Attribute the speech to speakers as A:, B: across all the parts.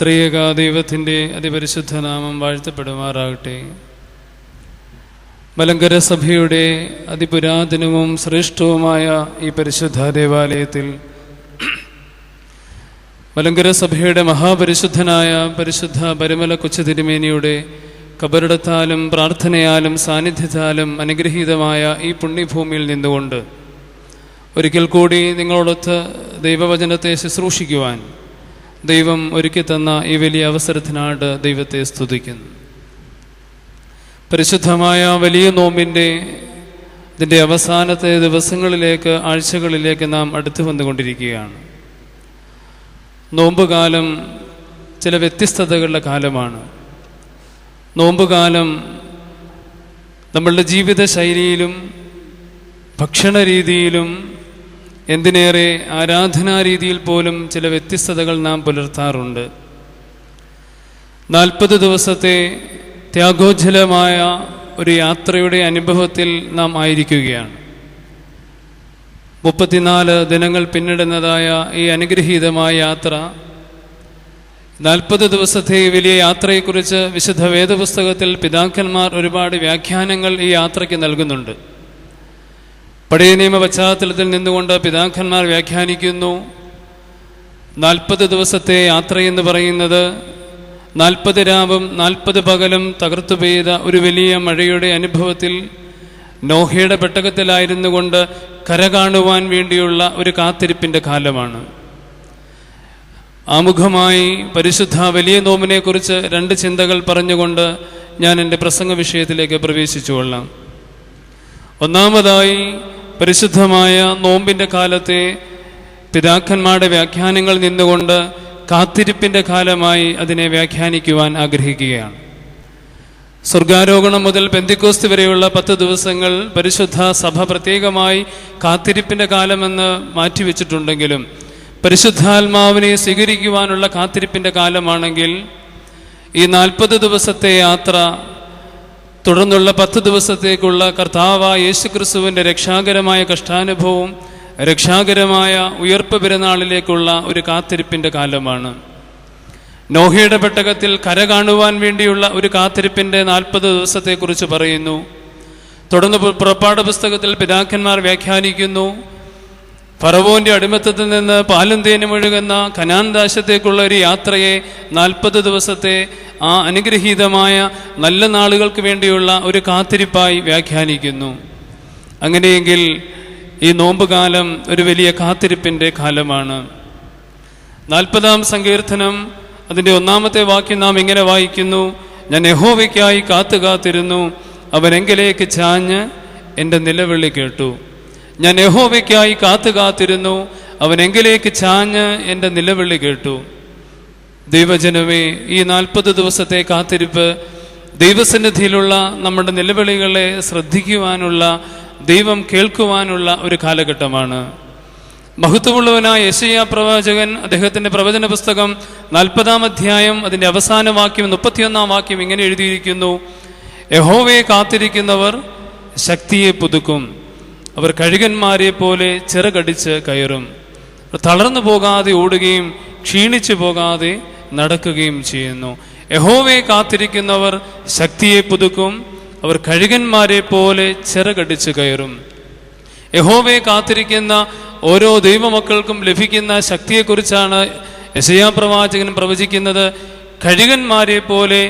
A: ത്രിയേക ദൈവത്തിൻ്റെ അതിപരിശുദ്ധ നാമം വാഴ്ത്തപ്പെടുമാറാകട്ടെ. മലങ്കര സഭയുടെ അതിപുരാതനവും ശ്രേഷ്ഠവുമായ ഈ പരിശുദ്ധ ദേവാലയത്തിൽ മലങ്കര സഭയുടെ മഹാപരിശുദ്ധനായ പരിശുദ്ധ പരിമല കൊച്ചുതിരുമേനിയുടെ കബറിടത്താലും പ്രാർത്ഥനയാലും സാന്നിധ്യത്താലും അനുഗ്രഹീതമായ ഈ പുണ്യഭൂമിയിൽ നിന്നുകൊണ്ട് ഒരിക്കൽ കൂടി നിങ്ങളോടൊത്ത് ദൈവവചനത്തെ ശുശ്രൂഷിക്കുവാൻ ദൈവം ഒരുക്കി തന്ന ഈ വലിയ അവസരത്തിനായിട്ട് ദൈവത്തെ സ്തുതിക്കുന്നു. പരിശുദ്ധമായ വലിയ നോമ്പിൻ്റെ ഇതിൻ്റെ അവസാനത്തെ ദിവസങ്ങളിലേക്ക്, ആഴ്ചകളിലേക്ക് നാം അടുത്തു വന്നുകൊണ്ടിരിക്കുകയാണ്. നോമ്പുകാലം ചില വ്യത്യസ്തതകളുടെ കാലമാണ്. നോമ്പുകാലം നമ്മളുടെ ജീവിത ശൈലിയിലും ഭക്ഷണ രീതിയിലും എന്തിനേറെ ആരാധനാരീതിയിൽ പോലും ചില വ്യത്യസ്തതകൾ നാം പുലർത്താറുണ്ട്. 40 ദിവസത്തെ ത്യാഗോജ്ജലമായ ഒരു യാത്രയുടെ അനുഭവത്തിൽ നാം ആയിരിക്കുകയാണ്. 34 ദിനങ്ങൾ പിന്നിടുന്നതായ ഈ അനുഗ്രഹീതമായ യാത്ര, 40 ദിവസത്തെ വലിയ യാത്രയെക്കുറിച്ച് വിശുദ്ധ വേദപുസ്തകത്തിൽ പിതാക്കന്മാർ ഒരുപാട് വ്യാഖ്യാനങ്ങൾ ഈ യാത്രയ്ക്ക് നൽകുന്നുണ്ട്. പഴയ നിയമ പശ്ചാത്തലത്തിൽ നിന്നുകൊണ്ട് പിതാക്കന്മാർ വ്യാഖ്യാനിക്കുന്നു, 40 ദിവസത്തെ യാത്രയെന്ന് പറയുന്നത് 40 രാവും 40 പകലും തകർത്തു പെയ്ത ഒരു വലിയ മഴയുടെ അനുഭവത്തിൽ നോഹയുടെ പെട്ടകത്തിലായിരുന്നു കൊണ്ട് കര കാണുവാൻ വേണ്ടിയുള്ള ഒരു കാത്തിരിപ്പിൻ്റെ കാലമാണ്. ആമുഖമായി പരിശുദ്ധ വലിയ നോമ്പിനെ കുറിച്ച് 2 ചിന്തകൾ പറഞ്ഞുകൊണ്ട് ഞാൻ എൻ്റെ പ്രസംഗ വിഷയത്തിലേക്ക് പ്രവേശിച്ചുകൊള്ളാം. ഒന്നാമതായി, പരിശുദ്ധമായ നോമ്പിൻ്റെ കാലത്തെ പിതാക്കന്മാരുടെ വ്യാഖ്യാനങ്ങൾ നിന്നുകൊണ്ട് കാത്തിരിപ്പിൻ്റെ കാലമായി അതിനെ വ്യാഖ്യാനിക്കുവാൻ ആഗ്രഹിക്കുകയാണ്. സ്വർഗാരോഹണം മുതൽ പെന്തിക്കോസ്ത് വരെയുള്ള 10 ദിവസങ്ങൾ പരിശുദ്ധ സഭ പ്രത്യേകമായി കാത്തിരിപ്പിൻ്റെ കാലമെന്ന് മാറ്റിവെച്ചിട്ടുണ്ടെങ്കിലും പരിശുദ്ധാത്മാവിനെ സ്വീകരിക്കുവാനുള്ള കാത്തിരിപ്പിൻ്റെ കാലമാണെങ്കിൽ ഈ 40 ദിവസത്തെ യാത്ര തുടർന്നുള്ള 10 ദിവസത്തേക്കുള്ള കർത്താവായ യേശുക്രിസ്തുവിൻ്റെ രക്ഷാകരമായ കഷ്ടാനുഭവവും രക്ഷാകരമായ ഉയർപ്പ് പെരുന്നാളിലേക്കുള്ള ഒരു കാത്തിരിപ്പിൻ്റെ കാലമാണ്. നോഹയുടെ പെട്ടകത്തിൽ കര കാണുവാൻ വേണ്ടിയുള്ള ഒരു കാത്തിരിപ്പിൻ്റെ 40 ദിവസത്തെക്കുറിച്ച് പറയുന്നു. തുടർന്ന് പുറപ്പാട് പുസ്തകത്തിൽ പിതാക്കന്മാർ വ്യാഖ്യാനിക്കുന്നു, ഫറവോന്റെ അടിമത്തത്തിൽ നിന്ന് പാലും തേനും ഒഴുകുന്ന കനാൻ ദേശത്തേക്കുള്ള ഒരു യാത്രയെ 40 ദിവസത്തെ ആ അനുഗ്രഹീതമായ നല്ല നാളുകൾക്ക് വേണ്ടിയുള്ള ഒരു കാത്തിരിപ്പായി വ്യാഖ്യാനിക്കുന്നു. അങ്ങനെയെങ്കിൽ ഈ നോമ്പുകാലം ഒരു വലിയ കാത്തിരിപ്പിൻ്റെ കാലമാണ്. 40-ാം സങ്കീർത്തനം അതിൻ്റെ 1-ാമത്തെ വാക്യം നാം ഇങ്ങനെ വായിക്കുന്നു, ഞാൻ യഹോവയ്ക്കായി കാത്തിരുന്നു, അവൻ എങ്കിലേക്ക് ചാഞ്ഞ് എൻ്റെ നിലവിളി കേട്ടു. ഞാൻ യഹോവയ്ക്കായി കാത്തിരുന്നു, അവൻ എങ്കിലേക്ക് ചാഞ്ഞ് എൻ്റെ നിലവിളി കേട്ടു. ദൈവജനമേ, ഈ 40 ദിവസത്തെ കാത്തിരിപ്പ് ദൈവസന്നിധിയിലുള്ള നമ്മുടെ നിലവിളികളെ ശ്രദ്ധിക്കുവാനുള്ള, ദൈവം കേൾക്കുവാനുള്ള ഒരു കാലഘട്ടമാണ്. മഹത്വമുള്ളവനായ യെശയ്യാ പ്രവാചകൻ അദ്ദേഹത്തിൻ്റെ പ്രവചന പുസ്തകം 40-ാം അധ്യായം അതിൻ്റെ അവസാന വാക്യം 31-ാം വാക്യം ഇങ്ങനെ എഴുതിയിരിക്കുന്നു, യഹോവയെ കാത്തിരിക്കുന്നവർ ശക്തിയെ പുതുക്കും, അവർ കഴുകന്മാരെ പോലെ ചിറകടിച്ച് കയറും, തളർന്നു പോകാതെ ഓടുകയും ക്ഷീണിച്ചു പോകാതെ നടക്കുകയും ചെയ്യുന്നു. യഹോവയെ കാത്തിരിക്കുന്നവർ ശക്തിയെ പുതുക്കും, അവർ കഴുകന്മാരെ പോലെ ചിറകടിച്ച് കയറും. യഹോവയെ കാത്തിരിക്കുന്ന ഓരോ ദൈവമക്കൾക്കും ലഭിക്കുന്ന ശക്തിയെക്കുറിച്ചാണ് യെശയ്യാ പ്രവാചകൻ പ്രവചിക്കുന്നത്. കഴുകന്മാരെ പോലെ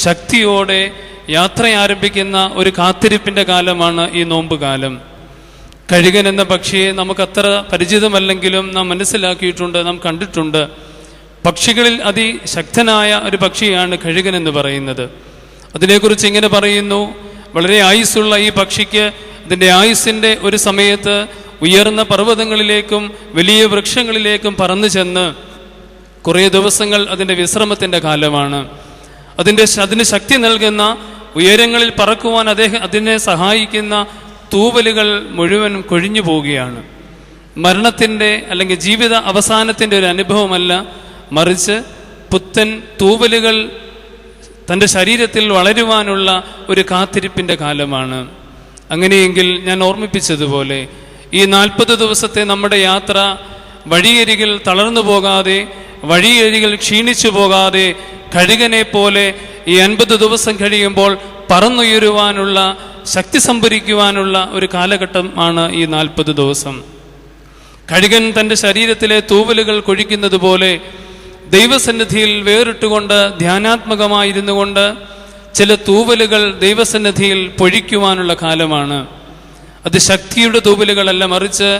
A: ശക്തിയോടെ യാത്ര ആരംഭിക്കുന്ന ഒരു കാത്തിരിപ്പിൻ്റെ കാലമാണ് ഈ നോമ്പ് കാലം. കഴുകൻ എന്ന പക്ഷിയെ നമുക്കത്ര പരിചിതമല്ലെങ്കിലും നാം മനസ്സിലാക്കിയിട്ടുണ്ട്, നാം കണ്ടിട്ടുണ്ട്. പക്ഷികളിൽ അതിശക്തനായ ഒരു പക്ഷിയാണ് കഴുകൻ എന്ന് പറയുന്നത്. അതിനെക്കുറിച്ച് ഇങ്ങനെ പറയുന്നു, വളരെ ആയുസ്സുള്ള ഈ പക്ഷിക്ക് അതിൻ്റെ ആയുസ്സിൻ്റെ ഒരു സമയത്ത് ഉയർന്ന പർവ്വതങ്ങളിലേക്കും വലിയ വൃക്ഷങ്ങളിലേക്കും പറന്നു ചെന്ന് കുറേ ദിവസങ്ങൾ അതിൻ്റെ വിശ്രമത്തിൻ്റെ കാലമാണ്. അതിന് ശക്തി നൽകുന്ന, ഉയരങ്ങളിൽ പറക്കുവാൻ അതിനെ സഹായിക്കുന്ന തൂവലുകൾ മുഴുവൻ കൊഴിഞ്ഞു പോവുകയാണ്. മരണത്തിൻ്റെ അല്ലെങ്കിൽ ജീവിത അവസാനത്തിൻ്റെ ഒരു അനുഭവമല്ല, മറിച്ച് പുത്തൻ തൂവലുകൾ തൻ്റെ ശരീരത്തിൽ വളരുവാനുള്ള ഒരു കാത്തിരിപ്പിൻ്റെ കാലമാണ്. അങ്ങനെയെങ്കിൽ ഞാൻ ഓർമ്മിപ്പിച്ചതുപോലെ ഈ 40 ദിവസത്തെ നമ്മുടെ യാത്ര വഴിയരികിൽ തളർന്നു പോകാതെ വഴിയരികിൽ ക്ഷീണിച്ചു പോകാതെ കഴുകനെ പോലെ ഈ 50 ദിവസം കഴിയുമ്പോൾ പറന്നുയരുവാനുള്ള ശക്തി സംഭരിക്കുവാനുള്ള ഒരു കാലഘട്ടമാണ് ഈ 40 ദിവസം. കഴുകൻ തൻ്റെ ശരീരത്തിലെ തൂവലുകൾ കൊഴിക്കുന്നത് പോലെ ദൈവസന്നിധിയിൽ വേറിട്ടുകൊണ്ട് ധ്യാനാത്മകമായിരുന്നു കൊണ്ട് ചില തൂവലുകൾ ദൈവസന്നിധിയിൽ പൊഴിക്കുവാനുള്ള കാലമാണ്. അത് ശക്തിയുടെ തൂവലുകളല്ല, മറിച്ച്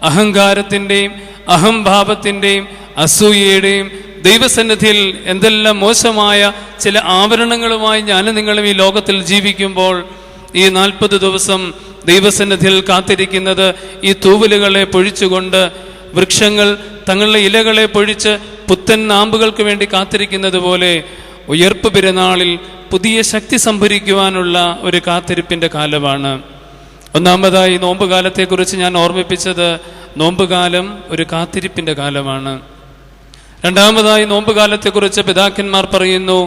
A: അഹങ്കാരത്തിൻ്റെയും അഹംഭാവത്തിൻ്റെയും അസൂയയുടെയും ദൈവസന്നിധിയിൽ എന്തെല്ലാം മോശമായ ചില ആവരണങ്ങളുമായി ഞാനും നിങ്ങളും ഈ ലോകത്തിൽ ജീവിക്കുമ്പോൾ ഈ 40 ദിവസം ദൈവസന്നിധിയിൽ കാത്തിരിക്കുന്നത് ഈ തൂവലുകളെ പൊഴിച്ചുകൊണ്ട്, വൃക്ഷങ്ങൾ തങ്ങളുടെ ഇലകളെ പൊഴിച്ച് പുത്തൻ നാമ്പുകൾക്ക് വേണ്ടി കാത്തിരിക്കുന്നത് പോലെ ഉയർപ്പ് പെരുന്നാളിൽ പുതിയ ശക്തി സംഭരിക്കുവാനുള്ള ഒരു കാത്തിരിപ്പിൻ്റെ കാലമാണ്. ഒന്നാമതായി നോമ്പുകാലത്തെക്കുറിച്ച് ഞാൻ ഓർമ്മിപ്പിച്ചത്, നോമ്പുകാലം ഒരു കാത്തിരിപ്പിൻ്റെ കാലമാണ്. രണ്ടാമതായി നോമ്പുകാലത്തെക്കുറിച്ച് പിതാക്കന്മാർ പറയുന്നു,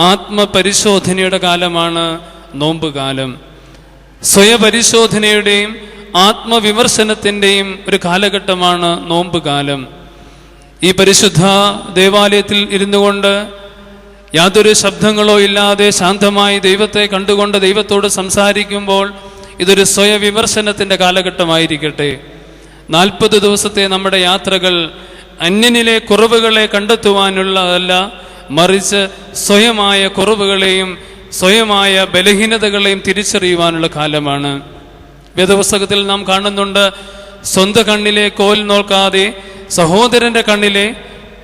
A: ആത്മപരിശോധനയുടെ കാലമാണ് നോമ്പുകാലം. സ്വയപരിശോധനയുടെയും ആത്മവിമർശനത്തിൻ്റെയും ഒരു കാലഘട്ടമാണ് നോമ്പുകാലം. ഈ പരിശുദ്ധ ദേവാലയത്തിൽ ഇരുന്നു കൊണ്ട് യാതൊരു ശബ്ദങ്ങളോ ഇല്ലാതെ ശാന്തമായി ദൈവത്തെ കണ്ടുകൊണ്ട് ദൈവത്തോട് സംസാരിക്കുമ്പോൾ ഇതൊരു സ്വയവിമർശനത്തിൻ്റെ കാലഘട്ടമായിരിക്കട്ടെ. 40 ദിവസത്തെ നമ്മുടെ യാത്രകൾ അന്യനിലെ കുറവുകളെ കണ്ടെത്തുവാനുള്ളതല്ല, മറിച്ച് സ്വയമായ കുറവുകളെയും സ്വയമായ ബലഹീനതകളെയും തിരിച്ചറിയുവാനുള്ള കാലമാണ്. വേദപുസ്തകത്തിൽ നാം കാണുന്നുണ്ട്, സ്വന്തം കണ്ണിലെ കോൽ നോക്കാതെ സഹോദരൻ്റെ കണ്ണിലെ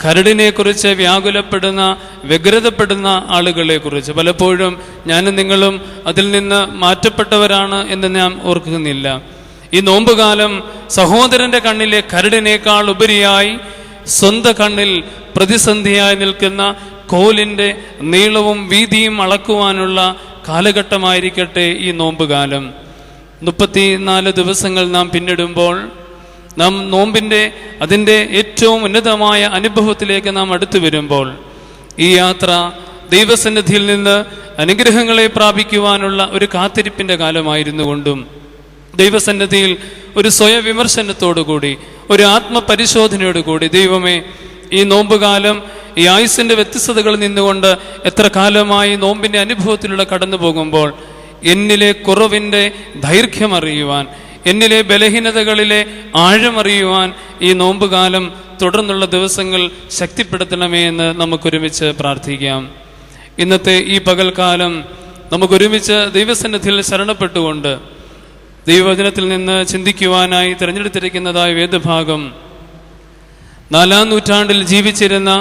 A: കരടിനെ കുറിച്ച് വ്യാകുലപ്പെടുന്ന, വ്യഗ്രതപ്പെടുന്ന ആളുകളെ കുറിച്ച്. പലപ്പോഴും ഞാനും നിങ്ങളും അതിൽ നിന്ന് മാറ്റപ്പെട്ടവരാണ് എന്ന് ഞാൻ ഓർക്കുന്നില്ല. ഈ നോമ്പുകാലം സഹോദരൻ്റെ കണ്ണിലെ കരടിനേക്കാൾ ഉപരിയായി സ്വന്തം കണ്ണിൽ പ്രതിസന്ധിയായി നിൽക്കുന്ന കോലിൻ്റെ നീളവും വീതിയും അളക്കുവാനുള്ള കാലഘട്ടമായിരിക്കട്ടെ ഈ നോമ്പുകാലം. 34 ദിവസങ്ങൾ നാം പിന്നിടുമ്പോൾ നാം നോമ്പിൻ്റെ അതിൻ്റെ ഏറ്റവും ഉന്നതമായ അനുഭവത്തിലേക്ക് നാം അടുത്തു വരുമ്പോൾ ഈ യാത്ര ദൈവസന്നിധിയിൽ നിന്ന് അനുഗ്രഹങ്ങളെ പ്രാപിക്കുവാനുള്ള ഒരു കാത്തിരിപ്പിൻ്റെ കാലമായിരുന്നു കൊണ്ടും ദൈവസന്നിധിയിൽ ഒരു സ്വയവിമർശനത്തോടുകൂടി, ഒരു ആത്മപരിശോധനയോടുകൂടി, ദൈവമേ, ഈ നോമ്പുകാലം ഈ ആയുസ്സിൻ്റെ വ്യത്യസ്തതകളിൽ നിന്നുകൊണ്ട് എത്ര കാലമായി നോമ്പിൻ്റെ അനുഭവത്തിലൂടെ കടന്നു പോകുമ്പോൾ എന്നിലെ കുറവിൻ്റെ ദൈർഘ്യം അറിയുവാൻ, എന്നിലെ ബലഹീനതകളിലെ ആഴമറിയുവാൻ ഈ നോമ്പുകാലം തുടർന്നുള്ള ദിവസങ്ങൾ ശക്തിപ്പെടുത്തണമേ എന്ന് നമുക്കൊരുമിച്ച് പ്രാർത്ഥിക്കാം. ഇന്നത്തെ ഈ പകൽക്കാലം നമുക്കൊരുമിച്ച് ദൈവസന്നിധിയിൽ ശരണപ്പെട്ടുകൊണ്ട് ദൈവവചനത്തിൽ നിന്ന് ചിന്തിക്കുവാനായി തിരഞ്ഞെടുത്തിരിക്കുന്നതായ വേദഭാഗം 4-ാം നൂറ്റാണ്ടിൽ ജീവിച്ചിരുന്ന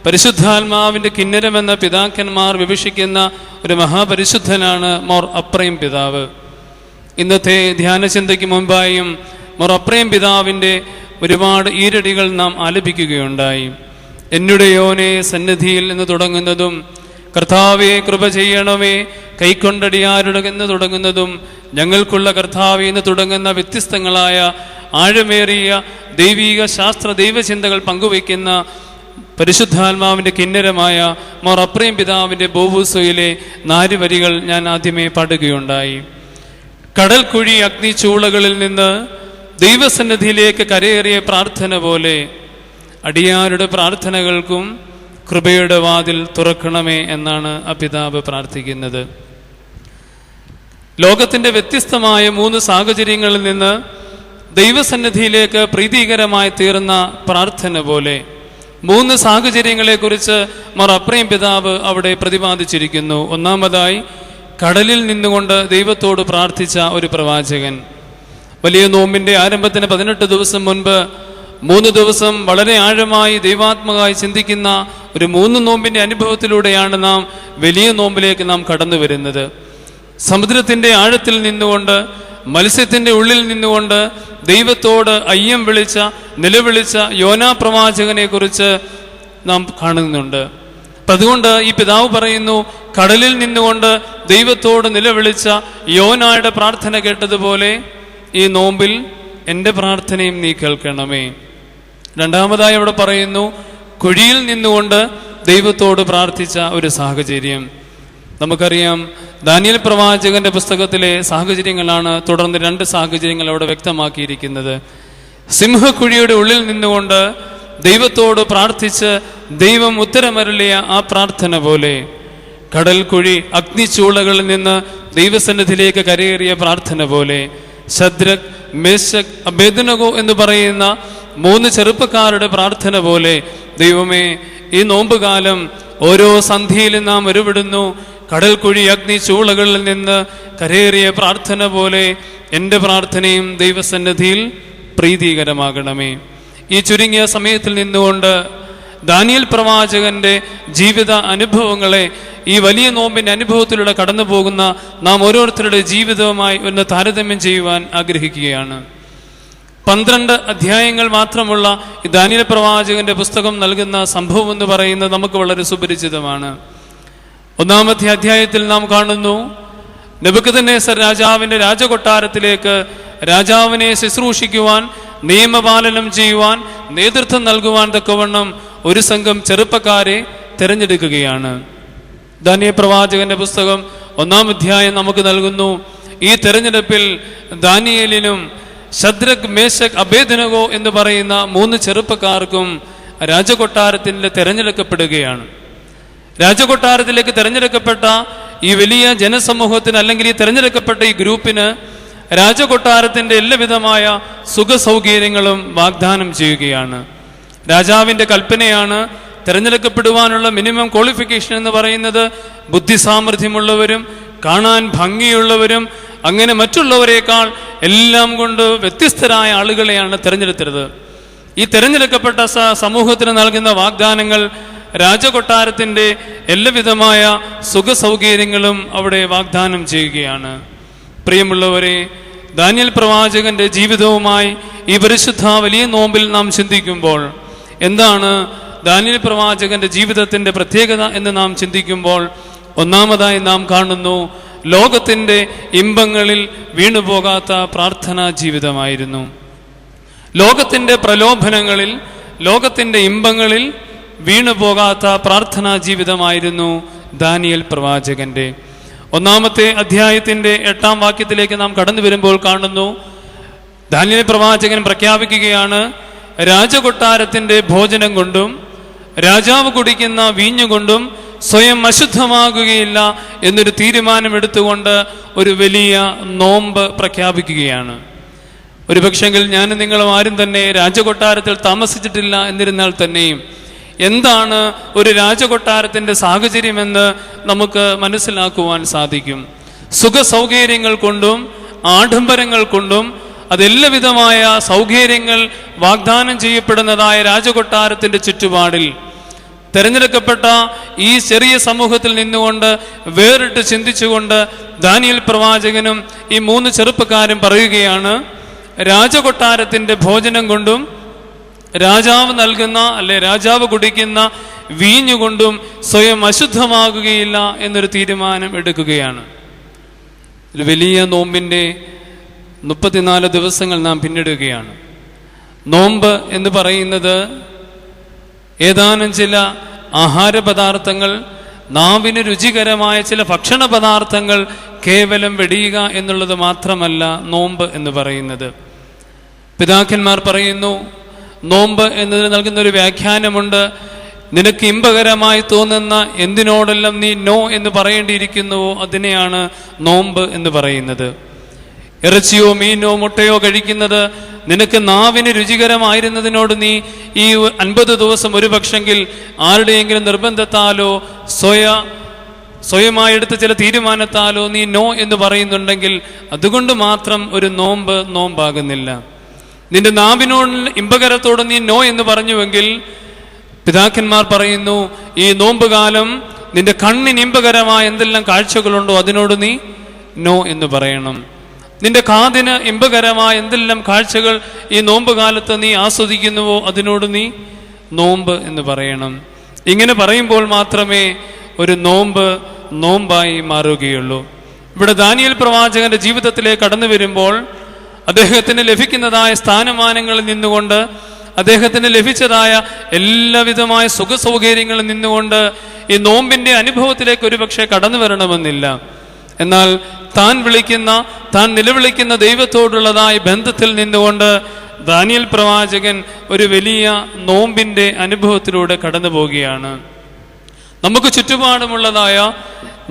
A: പരിശുദ്ധാത്മാവിൻ്റെ കിന്നരമെന്ന പിതാക്കന്മാർ വിവക്ഷിക്കുന്ന ഒരു മഹാപരിശുദ്ധനാണ് മോർ അപ്രയം പിതാവ്. ഇന്നത്തെ ധ്യാനചിന്തയ്ക്ക് മുമ്പായും മോർ അപ്രയം പിതാവിൻ്റെ ഒരുപാട് ഈരടികൾ നാം ആലപിക്കുകയുണ്ടായി. എന്നുടയോനെ സന്നിധിയിൽ എന്ന് തുടങ്ങുന്നതും, കർത്താവെ കൃപ ചെയ്യണമേ കൈക്കൊണ്ടടിയാരുടെ എന്ന് തുടങ്ങുന്നതും, ഞങ്ങൾക്കുള്ള കർത്താവെ എന്ന് തുടങ്ങുന്ന വ്യത്യസ്തങ്ങളായ ആഴമേറിയ ദൈവിക ശാസ്ത്ര ദൈവചിന്തകൾ പങ്കുവയ്ക്കുന്ന പരിശുദ്ധാത്മാവിൻ്റെ കിന്നരമായ മോർ അപ്രയം പിതാവിൻ്റെ ബോബൂസോയിലെ 4 വരികൾ ഞാൻ ആദ്യമേ പാടുകയുണ്ടായി. കടൽ കുഴി അഗ്നി ചൂളകളിൽ നിന്ന് ദൈവസന്നിധിയിലേക്ക് കരയേറിയ പ്രാർത്ഥന പോലെ അടിയാരുടെ പ്രാർത്ഥനകൾക്കും കൃപയുടെ വാതിൽ തുറക്കണമേ എന്നാണ് ആ പിതാവ് പ്രാർത്ഥിക്കുന്നത്. ലോകത്തിൻ്റെ വ്യത്യസ്തമായ 3 സാഹചര്യങ്ങളിൽ നിന്ന് ദൈവസന്നിധിയിലേക്ക് പ്രീതികരമായി തീർന്ന പ്രാർത്ഥന പോലെ 3 സാഹചര്യങ്ങളെക്കുറിച്ച് മോർ അപ്രയം പിതാവ് അവിടെ പ്രതിപാദിച്ചിരിക്കുന്നു. ഒന്നാമതായി, കടലിൽ നിന്നുകൊണ്ട് ദൈവത്തോട് പ്രാർത്ഥിച്ച ഒരു പ്രവാചകൻ. വലിയ നോമ്പിൻ്റെ ആരംഭത്തിന് 18 ദിവസം മുൻപ് 3 ദിവസം വളരെ ആഴമായി ദൈവാത്മകമായി ചിന്തിക്കുന്ന ഒരു 3 നോമ്പിൻ്റെ അനുഭവത്തിലൂടെയാണ് നാം വലിയ നോമ്പിലേക്ക് നാം കടന്നു വരുന്നത്. സമുദ്രത്തിൻ്റെ ആഴത്തിൽ നിന്നുകൊണ്ട്, മത്സ്യത്തിൻ്റെ ഉള്ളിൽ നിന്നുകൊണ്ട് ദൈവത്തോട് അയ്യം വിളിച്ച, നിലവിളിച്ച യോനാ പ്രവാചകനെ കുറിച്ച് നാം കാണുന്നുണ്ട്. അപ്പം അതുകൊണ്ട് ഈ പിതാവ് പറയുന്നു, കടലിൽ നിന്നുകൊണ്ട് ദൈവത്തോട് നിലവിളിച്ച യോനായുടെ പ്രാർത്ഥന കേട്ടതുപോലെ ഈ നോമ്പിൽ എൻ്റെ പ്രാർത്ഥനയും നീ കേൾക്കണമേ. രണ്ടാമതായി അവിടെ പറയുന്നു, കുഴിയിൽ നിന്നുകൊണ്ട് ദൈവത്തോട് പ്രാർത്ഥിച്ച ഒരു സാഹചര്യം. നമുക്കറിയാം, ദാനിയേൽ പ്രവാചകന്റെ പുസ്തകത്തിലെ സാഹചര്യങ്ങളാണ് തുടർന്ന് 2 സാഹചര്യങ്ങൾ അവിടെ വ്യക്തമാക്കിയിരിക്കുന്നത്. സിംഹക്കുഴിയുടെ ഉള്ളിൽ നിന്നുകൊണ്ട് ദൈവത്തോട് പ്രാർത്ഥിച്ച് ദൈവം ഉത്തരമരുളിയ ആ പ്രാർത്ഥന പോലെ, കടൽ കുഴി അഗ്നിച്ചൂളകളിൽ നിന്ന് ദൈവസന്നിധിയിലേക്ക് കരയേറിയ പ്രാർത്ഥന പോലെ, ശദ്രക്, മേശക്, അബേദ്നെഗോ എന്ന് പറയുന്ന 3 ചെറുപ്പക്കാരുടെ പ്രാർത്ഥന പോലെ, ദൈവമേ, ഈ നോമ്പുകാലം ഓരോ സന്ധിയിലും നാം ഉരുവിടുന്നു. കടൽ കുഴി അഗ്നി ചൂളകളിൽ നിന്ന് കരയേറിയ പ്രാർത്ഥന പോലെ എൻ്റെ പ്രാർത്ഥനയും ദൈവസന്നിധിയിൽ പ്രീതികരമാകണമേ. ഈ ചുരുങ്ങിയ സമയത്തിൽ നിന്നുകൊണ്ട് ദാനിയേൽ പ്രവാചകന്റെ ജീവിത അനുഭവങ്ങളെ ഈ വലിയ നോമ്പിന്റെ അനുഭവത്തിലൂടെ കടന്നു പോകുന്ന നാം ഓരോരുത്തരുടെ ജീവിതവുമായി ഒന്ന് താരതമ്യം ചെയ്യുവാൻ ആഗ്രഹിക്കുകയാണ്. 12 അധ്യായങ്ങൾ മാത്രമുള്ള ഈ ദാനിയേൽ പ്രവാചകന്റെ പുസ്തകം നൽകുന്ന സംഭവം എന്ന് പറയുന്നത് നമുക്ക് വളരെ സുപരിചിതമാണ്. 1-ാമത്തെ അധ്യായത്തിൽ നാം കാണുന്നു, നെബൂഖദ്നേസർ രാജാവിന്റെ രാജകൊട്ടാരത്തിലേക്ക് രാജാവിനെ ശുശ്രൂഷിക്കുവാൻ, നിയമപാലനം ചെയ്യുവാൻ, നേതൃത്വം നൽകുവാൻ തക്കവണ്ണം ഒരു സംഘം ചെറുപ്പക്കാരെ തിരഞ്ഞെടുക്കുകയാണ്. ദാനിയേൽ പ്രവാചകന്റെ പുസ്തകം 1-ാം അധ്യായം നമുക്ക് നൽകുന്നു. ഈ തെരഞ്ഞെടുപ്പിൽ ദാനിയേലിനും ശദ്രക്, മേശക്, അബേദ്നെഗോ എന്ന് പറയുന്ന 3 ചെറുപ്പക്കാർക്കും രാജകൊട്ടാരത്തിൽ തിരഞ്ഞെടുക്കപ്പെടുകയാണ്. രാജകൊട്ടാരത്തിലേക്ക് തിരഞ്ഞെടുക്കപ്പെട്ട ഈ വലിയ ജനസമൂഹത്തിന്, അല്ലെങ്കിൽ ഈ തിരഞ്ഞെടുക്കപ്പെട്ട ഈ ഗ്രൂപ്പിന് രാജകൊട്ടാരത്തിന്റെ എല്ലാവിധമായ സുഖ സൗകര്യങ്ങളും വാഗ്ദാനം ചെയ്യുകയാണ്. രാജാവിന്റെ കൽപ്പനയാണ്, തിരഞ്ഞെടുക്കപ്പെടുവാനുള്ള മിനിമം ക്വാളിഫിക്കേഷൻ എന്ന് പറയുന്നത് ബുദ്ധിസാമർഥ്യമുള്ളവരും കാണാൻ ഭംഗിയുള്ളവരും അങ്ങനെ മറ്റുള്ളവരെക്കാൾ എല്ലാം കൊണ്ട് വ്യത്യസ്തരായ ആളുകളെയാണ് തിരഞ്ഞെടുത്തത്. ഈ തിരഞ്ഞെടുക്കപ്പെട്ട സമൂഹത്തിന് നൽകുന്ന വാഗ്ദാനങ്ങൾ രാജകൊട്ടാരത്തിന്റെ എല്ലാവിധമായ സുഖ സൗകര്യങ്ങളും അവിടെ വാഗ്ദാനം ചെയ്യുകയാണ്. പ്രിയമുള്ളവരെ, ദാനിയേൽ പ്രവാചകന്റെ ജീവിതവുമായി ഈ പരിശുദ്ധ വലിയ നോമ്പിൽ നാം ചിന്തിക്കുമ്പോൾ, എന്താണ് ദാനിയേൽ പ്രവാചകന്റെ ജീവിതത്തിന്റെ പ്രത്യേകത എന്ന് നാം ചിന്തിക്കുമ്പോൾ, ഒന്നാമതായി നാം കാണുന്നു, ലോകത്തിന്റെ ഇമ്പങ്ങളിൽ വീണുപോകാത്ത പ്രാർത്ഥനാ ജീവിതമായിരുന്നു. ലോകത്തിന്റെ പ്രലോഭനങ്ങളിൽ, ലോകത്തിന്റെ ഇമ്പങ്ങളിൽ വീണുപോകാത്ത പ്രാർത്ഥനാ ജീവിതമായിരുന്നു ദാനിയേൽ പ്രവാചകന്റെ. 1-ാമത്തെ അധ്യായത്തിന്റെ 8-ാം വാക്യത്തിലേക്ക് നാം കടന്നു വരുമ്പോൾ കാണുന്നു, ദാനിയേൽ പ്രവാചകൻ പ്രഖ്യാപിക്കുകയാണ്, രാജകൊട്ടാരത്തിന്റെ ഭോജനം കൊണ്ടും രാജാവ് കുടിക്കുന്ന വീഞ്ഞുകൊണ്ടും സ്വയം അശുദ്ധമാകുകയില്ല എന്നൊരു തീരുമാനമെടുത്തുകൊണ്ട് ഒരു വലിയ നോമ്പ് പ്രഖ്യാപിക്കുകയാണ്. ഒരു പക്ഷെങ്കിൽ ഞാനും നിങ്ങളും ആരും തന്നെ രാജകൊട്ടാരത്തിൽ താമസിച്ചിട്ടില്ല. എന്നിരുന്നാൽ തന്നെയും എന്താണ് ഒരു രാജകൊട്ടാരത്തിന്റെ സാഹചര്യമെന്ന് നമുക്ക് മനസ്സിലാക്കുവാൻ സാധിക്കും. സുഖ സൗകര്യങ്ങൾ കൊണ്ടും ആഡംബരങ്ങൾ കൊണ്ടും അതെല്ലാവിധമായ സൗകര്യങ്ങൾ വാഗ്ദാനം ചെയ്യപ്പെടുന്നതായ രാജകൊട്ടാരത്തിന്റെ ചുറ്റുപാടിൽ തെരഞ്ഞെടുക്കപ്പെട്ട ഈ ചെറിയ സമൂഹത്തിൽ നിന്നുകൊണ്ട് വേറിട്ട് ചിന്തിച്ചുകൊണ്ട് ദാനിയേൽ പ്രവാചകനും ഈ 3 ചെറുപ്പക്കാരും പറയുകയാണ്, രാജകൊട്ടാരത്തിന്റെ ഭോജനം കൊണ്ടും രാജാവ് നൽകുന്ന, അല്ലെ രാജാവ് കുടിക്കുന്ന വീഞ്ഞുകൊണ്ടും സ്വയം അശുദ്ധമാകുകയില്ല എന്നൊരു തീരുമാനം എടുക്കുകയാണ്. ഒരു വലിയ നോമ്പിന്റെ 34 ദിവസങ്ങൾ നാം പിന്നിടുകയാണ്. നോമ്പ് എന്ന് പറയുന്നത് ഏതാനും ചില ആഹാര പദാർത്ഥങ്ങൾ, നാവിന് രുചികരമായ ചില ഭക്ഷണ പദാർത്ഥങ്ങൾ കേവലം വെടിയുക എന്നുള്ളത് മാത്രമല്ല നോമ്പ് എന്ന് പറയുന്നത്. പിതാക്കന്മാർ പറയുന്നു, നോമ്പ് എന്നതിന് നൽകുന്ന ഒരു വ്യാഖ്യാനമുണ്ട്. നിനക്ക് ഇമ്പകരമായി തോന്നുന്ന എന്തിനോടെല്ലാം നീ നോ എന്ന് പറയേണ്ടിയിരിക്കുന്നുവോ അതിനെയാണ് നോമ്പ് എന്ന് പറയുന്നത്. ഇറച്ചിയോ മീനോ മുട്ടയോ കഴിക്കുന്നത് നിനക്ക് നാവിന് രുചികരമായിരുന്നതിനോട് നീ ഈ 50 ദിവസം ഒരു പക്ഷെങ്കിൽ ആരുടെയെങ്കിലും നിർബന്ധത്താലോ സ്വയമായെടുത്ത ചില തീരുമാനത്താലോ നീ നോ എന്ന് പറയുന്നുണ്ടെങ്കിൽ അതുകൊണ്ട് മാത്രം ഒരു നോമ്പാകുന്നില്ല. നിന്റെ നാവിനോട് ഇമ്പകരത്തോട് നീ നോ എന്ന് പറഞ്ഞുവെങ്കിൽ പിതാക്കന്മാർ പറയുന്നു, ഈ നോമ്പ് കാലം നിന്റെ കണ്ണിന് ഇമ്പകരമായ എന്തെല്ലാം കാഴ്ചകളുണ്ടോ അതിനോട് നീ നോ എന്ന് പറയണം. നിന്റെ കാതിന് ഇമ്പകരമായ എന്തെല്ലാം കാഴ്ചകൾ ഈ നോമ്പ് കാലത്ത് നീ ആസ്വദിക്കുന്നുവോ അതിനോട് നീ നോമ്പ് എന്ന് പറയണം. ഇങ്ങനെ പറയുമ്പോൾ മാത്രമേ ഒരു നോമ്പായി മാറുകയുള്ളൂ. ഇവിടെ ദാനിയേൽ പ്രവാചകന്റെ ജീവിതത്തിലേക്ക് കടന്നു വരുമ്പോൾ അദ്ദേഹത്തിന് ലഭിക്കുന്നതായ സ്ഥാനമാനങ്ങളിൽ നിന്നുകൊണ്ട്, അദ്ദേഹത്തിന് ലഭിച്ചതായ എല്ലാവിധമായ സുഖ സൗകര്യങ്ങളിൽ നിന്നുകൊണ്ട് ഈ നോമ്പിന്റെ അനുഭവത്തിലേക്ക് ഒരുപക്ഷെ കടന്നു വരണമെന്നില്ല. എന്നാൽ താൻ നിലവിളിക്കുന്ന ദൈവത്തോടുള്ളതായ ബന്ധത്തിൽ നിന്നുകൊണ്ട് ദാനിയേൽ പ്രവാചകൻ ഒരു വലിയ നോമ്പിന്റെ അനുഭവത്തിലൂടെ കടന്നു പോവുകയാണ്. നമുക്ക് ചുറ്റുപാടുമുള്ളതായ,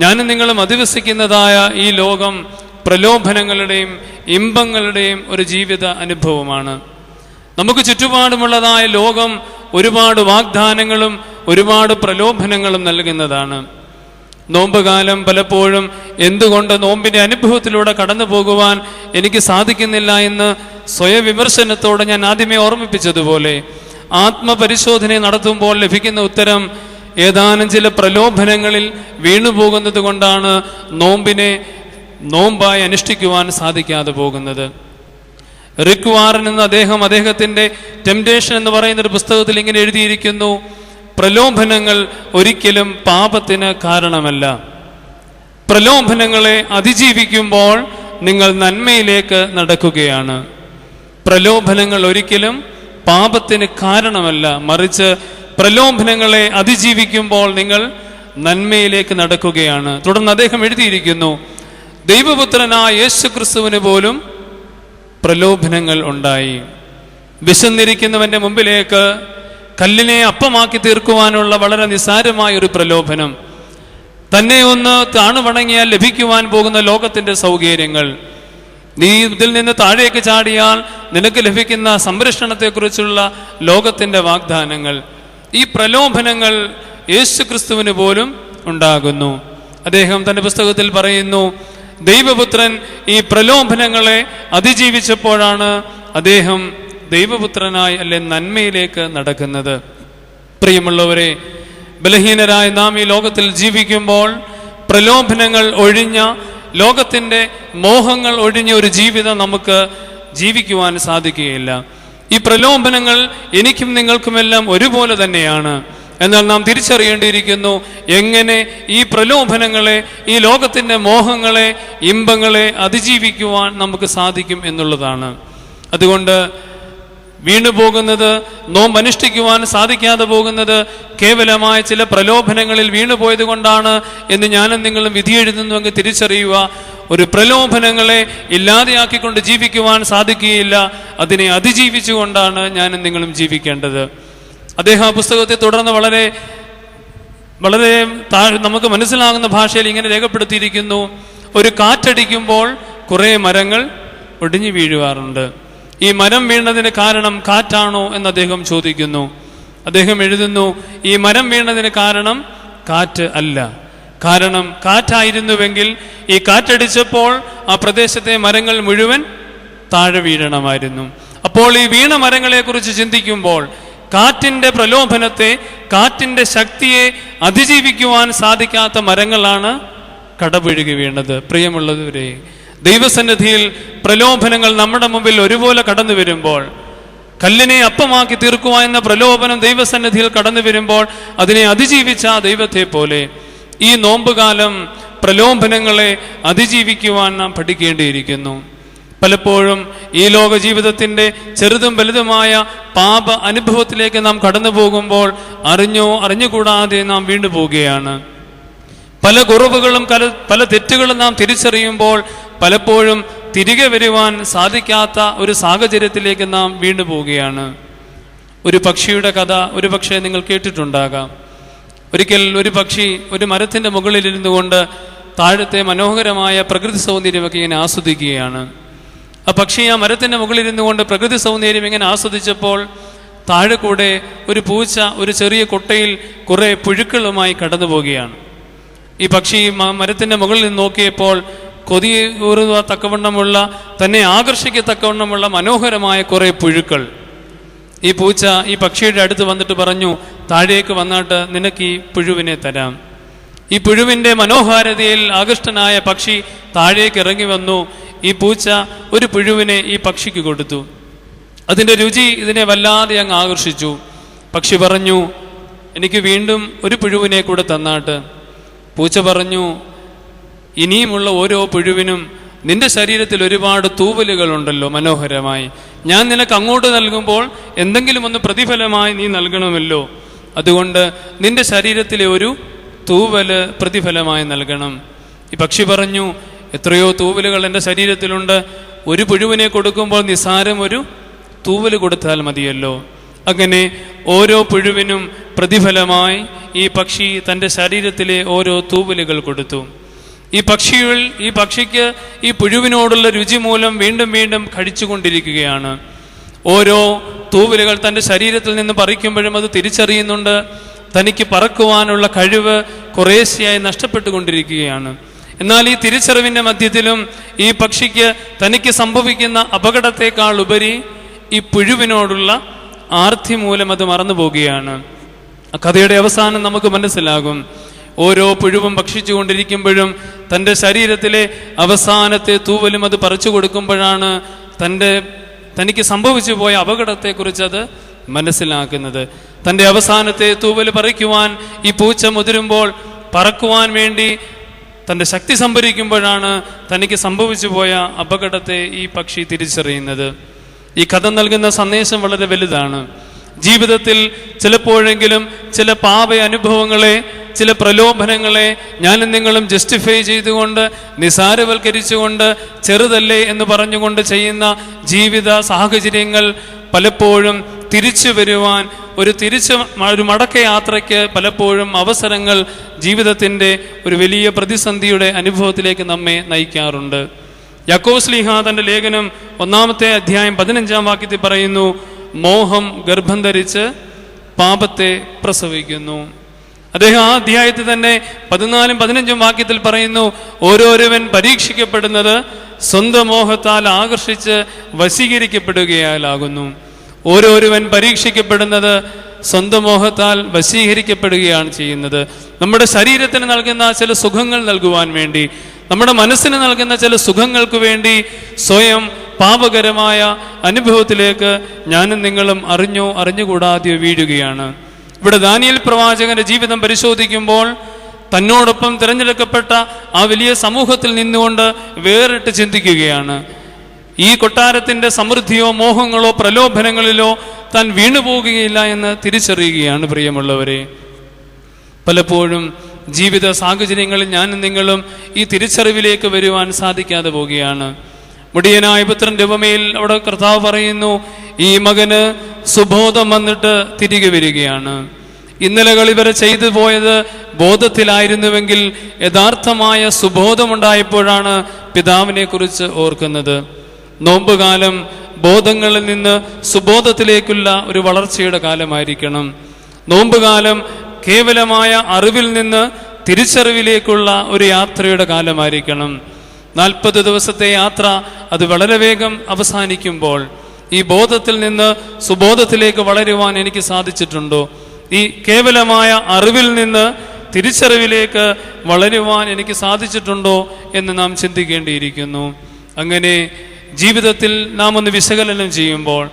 A: ഞാനും നിങ്ങളും അധിവസിക്കുന്നതായ ഈ ലോകം പ്രലോഭനങ്ങളുടെയും ഇമ്പങ്ങളുടെയും ഒരു ജീവിത അനുഭവമാണ്. നമുക്ക് ചുറ്റുപാടുമുള്ളതായ ലോകം ഒരുപാട് വാഗ്ദാനങ്ങളും ഒരുപാട് പ്രലോഭനങ്ങളും നൽകുന്നതാണ്. നോമ്പുകാലം പലപ്പോഴും എന്തുകൊണ്ട് നോമ്പിന്റെ അനുഭവത്തിലൂടെ കടന്നു പോകുവാൻ എനിക്ക് സാധിക്കുന്നില്ല എന്ന് സ്വയവിമർശനത്തോടെ ഞാൻ ആദ്യമേ ഓർമ്മിപ്പിച്ചതുപോലെ, ആത്മപരിശോധന നടത്തുമ്പോൾ ലഭിക്കുന്ന ഉത്തരം ഏതാനും ചില പ്രലോഭനങ്ങളിൽ വീണുപോകുന്നത് കൊണ്ടാണ് നോമ്പിനെ നോമ്പായി അനുഷ്ഠിക്കുവാൻ സാധിക്കാതെ പോകുന്നത്. റിക് വാറൻ എന്ന അദ്ദേഹത്തിന്റെ ടെംപ്റ്റേഷൻ എന്ന് പറയുന്ന ഒരു പുസ്തകത്തിൽ ഇങ്ങനെ എഴുതിയിരിക്കുന്നു: പ്രലോഭനങ്ങൾ ഒരിക്കലും പാപത്തിന് കാരണമല്ല. പ്രലോഭനങ്ങളെ അതിജീവിക്കുമ്പോൾ നിങ്ങൾ നന്മയിലേക്ക് നടക്കുകയാണ്. പ്രലോഭനങ്ങൾ ഒരിക്കലും പാപത്തിന് കാരണമല്ല, മറിച്ച് പ്രലോഭനങ്ങളെ അതിജീവിക്കുമ്പോൾ നിങ്ങൾ നന്മയിലേക്ക് നടക്കുകയാണ്. തുടർന്ന് അദ്ദേഹം എഴുതിയിരിക്കുന്നു: ദൈവപുത്രനായ യേശുക്രിസ്തുവിന് പോലും പ്രലോഭനങ്ങൾ ഉണ്ടായി. വിശന്നിരിക്കുന്നവന്റെ മുമ്പിലേക്ക് കല്ലിനെ അപ്പമാക്കി തീർക്കുവാനുള്ള വളരെ നിസ്സാരമായ ഒരു പ്രലോഭനം, തന്നെ ഒന്ന് താണുവണങ്ങിയാൽ ലഭിക്കുവാൻ പോകുന്ന ലോകത്തിന്റെ സൗകര്യങ്ങൾ, നീ ഇതിൽ നിന്ന് താഴേക്ക് ചാടിയാൽ നിനക്ക് ലഭിക്കുന്ന സംരക്ഷണത്തെക്കുറിച്ചുള്ള ലോകത്തിന്റെ വാഗ്ദാനങ്ങൾ, ഈ പ്രലോഭനങ്ങൾ യേശുക്രിസ്തുവിന് പോലും ഉണ്ടാകുന്നു. അദ്ദേഹം തന്റെ പുസ്തകത്തിൽ പറയുന്നു, ദൈവപുത്രൻ ഈ പ്രലോഭനങ്ങളെ അതിജീവിച്ചപ്പോഴാണ് അദ്ദേഹം ദൈവപുത്രനായി അല്ലെ നന്മയിലേക്ക് നടക്കുന്നത്. പ്രിയമുള്ളവരെ, ബലഹീനരായ നാം ഈ ലോകത്തിൽ ജീവിക്കുമ്പോൾ പ്രലോഭനങ്ങൾ ഒഴിഞ്ഞ, ലോകത്തിന്റെ മോഹങ്ങൾ ഒഴിഞ്ഞ ഒരു ജീവിതം നമുക്ക് ജീവിക്കുവാൻ സാധിക്കുകയില്ല. ഈ പ്രലോഭനങ്ങൾ എനിക്കും നിങ്ങൾക്കുമെല്ലാം ഒരുപോലെ തന്നെയാണ്. എന്നാൽ നാം തിരിച്ചറിയേണ്ടിയിരിക്കുന്നു എങ്ങനെ ഈ പ്രലോഭനങ്ങളെ, ഈ ലോകത്തിന്റെ മോഹങ്ങളെ, ഇമ്പങ്ങളെ അതിജീവിക്കുവാൻ നമുക്ക് സാധിക്കും എന്നുള്ളതാണ്. അതുകൊണ്ട് വീണുപോകുന്നത്, നോമ്പ് അനുഷ്ഠിക്കുവാൻ സാധിക്കാതെ പോകുന്നത് കേവലമായ ചില പ്രലോഭനങ്ങളിൽ വീണുപോയത് കൊണ്ടാണ് എന്ന് ഞാനും നിങ്ങളും വിധി എഴുതുന്നുവെങ്കിൽ തിരിച്ചറിയുക. ഒരു പ്രലോഭനങ്ങളെ ഇല്ലാതെയാക്കിക്കൊണ്ട് ജീവിക്കുവാൻ സാധിക്കുകയില്ല, അതിനെ അതിജീവിച്ചുകൊണ്ടാണ് ഞാനും നിങ്ങളും ജീവിക്കേണ്ടത്. അദ്ദേഹം ആ പുസ്തകത്തെ തുടർന്ന് വളരെ വളരെ നമുക്ക് മനസ്സിലാകുന്ന ഭാഷയിൽ ഇങ്ങനെ രേഖപ്പെടുത്തിയിരിക്കുന്നു: ഒരു കാറ്റടിക്കുമ്പോൾ കുറെ മരങ്ങൾ ഒടിഞ്ഞു വീഴുവാറുണ്ട്. ഈ മരം വീണതിന് കാരണം കാറ്റാണോ എന്ന് അദ്ദേഹം ചോദിക്കുന്നു. അദ്ദേഹം എഴുതുന്നു, ഈ മരം വീണതിന് കാരണം കാറ്റ് അല്ല. കാരണം കാറ്റായിരുന്നുവെങ്കിൽ ഈ കാറ്റടിച്ചപ്പോൾ ആ പ്രദേശത്തെ മരങ്ങൾ മുഴുവൻ താഴെ വീഴണമായിരുന്നു. അപ്പോൾ ഈ വീണ മരങ്ങളെ കുറിച്ച് ചിന്തിക്കുമ്പോൾ കാറ്റിന്റെ പ്രലോഭനത്തെ, കാറ്റിന്റെ ശക്തിയെ അതിജീവിക്കുവാൻ സാധിക്കാത്ത മരങ്ങളാണ് കടപുഴകി വീണത്. പ്രിയമുള്ളവരെ, ദൈവസന്നിധിയിൽ പ്രലോഭനങ്ങൾ നമ്മുടെ മുമ്പിൽ ഒരുപോലെ കടന്നു വരുമ്പോൾ, കല്ലിനെ അപ്പമാക്കി തീർക്കുക എന്ന പ്രലോഭനം ദൈവസന്നിധിയിൽ കടന്നു വരുമ്പോൾ അതിനെ അതിജീവിച്ച ദൈവത്തെ പോലെ ഈ നോമ്പുകാലം പ്രലോഭനങ്ങളെ അതിജീവിക്കുവാൻ നാം പഠിക്കേണ്ടിയിരിക്കുന്നു. പലപ്പോഴും ഈ ലോക ജീവിതത്തിന്റെ ചെറുതും വലുതുമായ പാപ അനുഭവത്തിലേക്ക് നാം കടന്നു പോകുമ്പോൾ അറിഞ്ഞോ അറിഞ്ഞുകൂടാതെ നാം വീണ്ടു പോവുകയാണ്. പല കുറവുകളും പല തെറ്റുകളും നാം തിരിച്ചറിയുമ്പോൾ പലപ്പോഴും തിരികെ വരുവാൻ സാധിക്കാത്ത ഒരു സാഹചര്യത്തിലേക്ക് നാം വീണ്ടു പോവുകയാണ്. ഒരു പക്ഷിയുടെ കഥ ഒരുപക്ഷെ നിങ്ങൾ കേട്ടിട്ടുണ്ടാകാം. ഒരിക്കൽ ഒരു പക്ഷി ഒരു മരത്തിന്റെ മുകളിലിരുന്നു കൊണ്ട് താഴത്തെ മനോഹരമായ പ്രകൃതി സൗന്ദര്യമൊക്കെ ഇങ്ങനെ ആസ്വദിക്കുകയാണ്. ആ പക്ഷി ആ മരത്തിന്റെ മുകളിലിരുന്നു കൊണ്ട് പ്രകൃതി സൗന്ദര്യം ഇങ്ങനെ ആസ്വദിച്ചപ്പോൾ താഴെ കൂടെ ഒരു പൂച്ച ഒരു ചെറിയ കൊട്ടയിൽ കുറെ പുഴുക്കളുമായി കടന്നു പോവുകയാണ്. ഈ പക്ഷി മരത്തിന്റെ മുകളിൽ നിന്ന് നോക്കിയപ്പോൾ കൊതി ഊറുക തക്കവണ്ണമുള്ള, തന്നെ ആകർഷിക്കത്തക്കവണ്ണമുള്ള മനോഹരമായ കുറെ പുഴുക്കൾ. ഈ പൂച്ച ഈ പക്ഷിയുടെ അടുത്ത് വന്നിട്ട് പറഞ്ഞു, താഴേക്ക് വന്നിട്ട് നിനക്ക് ഈ പുഴുവിനെ തരാം. ഈ പുഴുവിന്റെ മനോഹാരിതയിൽ ആകൃഷ്ടനായ പക്ഷി താഴേക്ക് ഇറങ്ങി വന്നു. ഈ പൂച്ച ഒരു പുഴുവിനെ ഈ പക്ഷിക്ക് കൊടുത്തു. അതിന്റെ രുചി ഇതിനെ വല്ലാതെ അങ്ങ് ആകർഷിച്ചു. പക്ഷി പറഞ്ഞു, എനിക്ക് വീണ്ടും ഒരു പുഴുവിനെ കൂടെ തന്നാട്ട്. പൂച്ച പറഞ്ഞു, ഇനിയുമുള്ള ഓരോ പുഴുവിനും നിന്റെ ശരീരത്തിൽ ഒരുപാട് തൂവലുകളുണ്ടല്ലോ മനോഹരമായി, ഞാൻ നിനക്ക് അങ്ങോട്ട് നൽകുമ്പോൾ എന്തെങ്കിലും ഒന്ന് പ്രതിഫലമായി നീ നൽകണമല്ലോ. അതുകൊണ്ട് നിന്റെ ശരീരത്തിലെ ഒരു തൂവല് പ്രതിഫലമായി നൽകണം. ഈ പക്ഷി പറഞ്ഞു, എത്രയോ തൂവലുകൾ എൻ്റെ ശരീരത്തിലുണ്ട്, ഒരു പുഴുവിനെ കൊടുക്കുമ്പോൾ നിസ്സാരം ഒരു തൂവൽ കൊടുത്താൽ മതിയല്ലോ. അങ്ങനെ ഓരോ പുഴുവിനും പ്രതിഫലമായി ഈ പക്ഷി തൻ്റെ ശരീരത്തിലെ ഓരോ തൂവലുകൾ കൊടുത്തു. ഈ പക്ഷിക്ക് ഈ പുഴുവിനോടുള്ള രുചി മൂലം വീണ്ടും വീണ്ടും കഴിച്ചുകൊണ്ടിരിക്കുകയാണ്. ഓരോ തൂവലുകൾ തൻ്റെ ശരീരത്തിൽ നിന്ന് പറിക്കുമ്പോഴും അത് തിരിച്ചറിയുന്നുണ്ട്. തനിക്ക് പറക്കുവാനുള്ള കഴിവ് കുറേശ്ശെയായി നഷ്ടപ്പെട്ടുകൊണ്ടിരിക്കുകയാണ്. എന്നാൽ ഈ തിരിച്ചറിവിൻ്റെ മധ്യത്തിലും ഈ പക്ഷിക്ക് തനിക്ക് സംഭവിക്കുന്ന അപകടത്തെക്കാൾ ഉപരി ഈ പുഴുവിനോടുള്ള ആർത്തി മൂലം അത് മറന്നു പോവുകയാണ്. ആ കഥയുടെ അവസാനം നമുക്ക് മനസ്സിലാകും, ഓരോ പുഴുവും ഭക്ഷിച്ചു കൊണ്ടിരിക്കുമ്പോഴും തൻ്റെ ശരീരത്തിലെ അവസാനത്തെ തൂവലും അത് പറിച്ചു കൊടുക്കുമ്പോഴാണ് തനിക്ക് സംഭവിച്ചു പോയ അപകടത്തെക്കുറിച്ച് അത് മനസ്സിലാക്കുന്നത്. തൻ്റെ അവസാനത്തെ തൂവൽ പറിക്കുവാൻ ഈ പൂച്ച മുതിരുമ്പോൾ, പറക്കുവാൻ വേണ്ടി തൻ്റെ ശക്തി സംഭരിക്കുമ്പോഴാണ് തനിക്ക് സംഭവിച്ചു പോയ അപകടത്തെ ഈ പക്ഷി തിരിച്ചറിയുന്നത്. ഈ കഥ നൽകുന്ന സന്ദേശം വളരെ വലുതാണ്. ജീവിതത്തിൽ ചിലപ്പോഴെങ്കിലും ചില പാപ അനുഭവങ്ങളെ, ചില പ്രലോഭനങ്ങളെ ഞാനും നിങ്ങളും ജസ്റ്റിഫൈ ചെയ്തുകൊണ്ട്, നിസാരവൽക്കരിച്ചുകൊണ്ട്, ചെറുതല്ലേ എന്ന് പറഞ്ഞുകൊണ്ട് ചെയ്യുന്ന ജീവിത സാഹചര്യങ്ങൾ പലപ്പോഴും തിരിച്ചു വരുവാൻ, ഒരു മടക്കയാത്രയ്ക്ക് പലപ്പോഴും അവസരങ്ങൾ ജീവിതത്തിൻ്റെ ഒരു വലിയ പ്രതിസന്ധിയുടെ അനുഭവത്തിലേക്ക് നമ്മെ നയിക്കാറുണ്ട്. യാക്കോബ് ശ്ലീഹ തൻ്റെ ലേഖനം 1-ാമത്തെ അധ്യായം 15-ാം വാക്യത്തിൽ പറയുന്നു, മോഹം ഗർഭം ധരിച്ച് പാപത്തെ പ്രസവിക്കുന്നു. അദ്ദേഹം ആ അധ്യായത്തിൽ തന്നെ 14-15 വാക്യത്തിൽ പറയുന്നു, ഓരോരുവൻ പരീക്ഷിക്കപ്പെടുന്നത് സ്വന്തം മോഹത്താൽ ആകർഷിച്ച് വശീകരിക്കപ്പെടുകയാലാകുന്നു. ഓരോരുവൻ പരീക്ഷിക്കപ്പെടുന്നത് സ്വന്തം മോഹത്താൽ വശീകരിക്കപ്പെടുകയാണ് ചെയ്യുന്നത്. നമ്മുടെ ശരീരത്തിന് നൽകുന്ന ചില സുഖങ്ങൾ നൽകുവാൻ വേണ്ടി, നമ്മുടെ മനസ്സിന് നൽകുന്ന ചില സുഖങ്ങൾക്ക് വേണ്ടി സ്വയം പാപകരമായ അനുഭവത്തിലേക്ക് ഞാനും നിങ്ങളും അറിഞ്ഞുകൂടാതെയോ വീഴുകയാണ്. ഇവിടെ ദാനിയേൽ പ്രവാചകന്റെ ജീവിതം പരിശോധിക്കുമ്പോൾ തന്നോടൊപ്പം തിരഞ്ഞെടുക്കപ്പെട്ട ആ വലിയ സമൂഹത്തിൽ നിന്നുകൊണ്ട് വേറിട്ട് ചിന്തിക്കുകയാണ്. ഈ കൊട്ടാരത്തിൻ്റെ സമൃദ്ധിയോ മോഹങ്ങളോ പ്രലോഭനങ്ങളിലോ താൻ വീണുപോകുകയില്ല എന്ന് തിരിച്ചറിയുകയാണ്. പ്രിയമുള്ളവരെ, പലപ്പോഴും ജീവിത സാഹചര്യങ്ങളിൽ ഞാനും നിങ്ങളും ഈ തിരിച്ചറിവിലേക്ക് വരുവാൻ സാധിക്കാതെ പോവുകയാണ്. മുടിയനായ പുത്രന്റെ ഉപമയിൽ അവിടെ കർത്താവ് പറയുന്നു, ഈ മകന് സുബോധം വന്നിട്ട് തിരികെ വരികയാണ്. ഇന്നലകൾ ഇവരെ ചെയ്തു പോയത് ബോധത്തിലായിരുന്നുവെങ്കിൽ യഥാർത്ഥമായ സുബോധമുണ്ടായപ്പോഴാണ് പിതാവിനെ കുറിച്ച് ഓർക്കുന്നത്. നോമ്പുകാലം ബോധങ്ങളിൽ നിന്ന് സുബോധത്തിലേക്കുള്ള ഒരു വളർച്ചയുടെ കാലമായിരിക്കണം. നോമ്പുകാലം കേവലമായ അറിവിൽ നിന്ന് തിരിച്ചറിവിലേക്കുള്ള ഒരു യാത്രയുടെ കാലമായിരിക്കണം. 40 ദിവസത്തെ യാത്ര അത് വളരെ വേഗം അവസാനിക്കുമ്പോൾ ഈ ബോധത്തിൽ നിന്ന് സുബോധത്തിലേക്ക് വളരുവാൻ എനിക്ക് സാധിച്ചിട്ടുണ്ടോ? ഈ കേവലമായ അറിവിൽ നിന്ന് തിരിച്ചറിവിലേക്ക് വളരുവാൻ എനിക്ക് സാധിച്ചിട്ടുണ്ടോ എന്ന് നാം ചിന്തിക്കേണ്ടിയിരിക്കുന്നു. അങ്ങനെ ജീവിതത്തിൽ നാം ഒന്ന് വിശകലനം ചെയ്യുമ്പോൾ,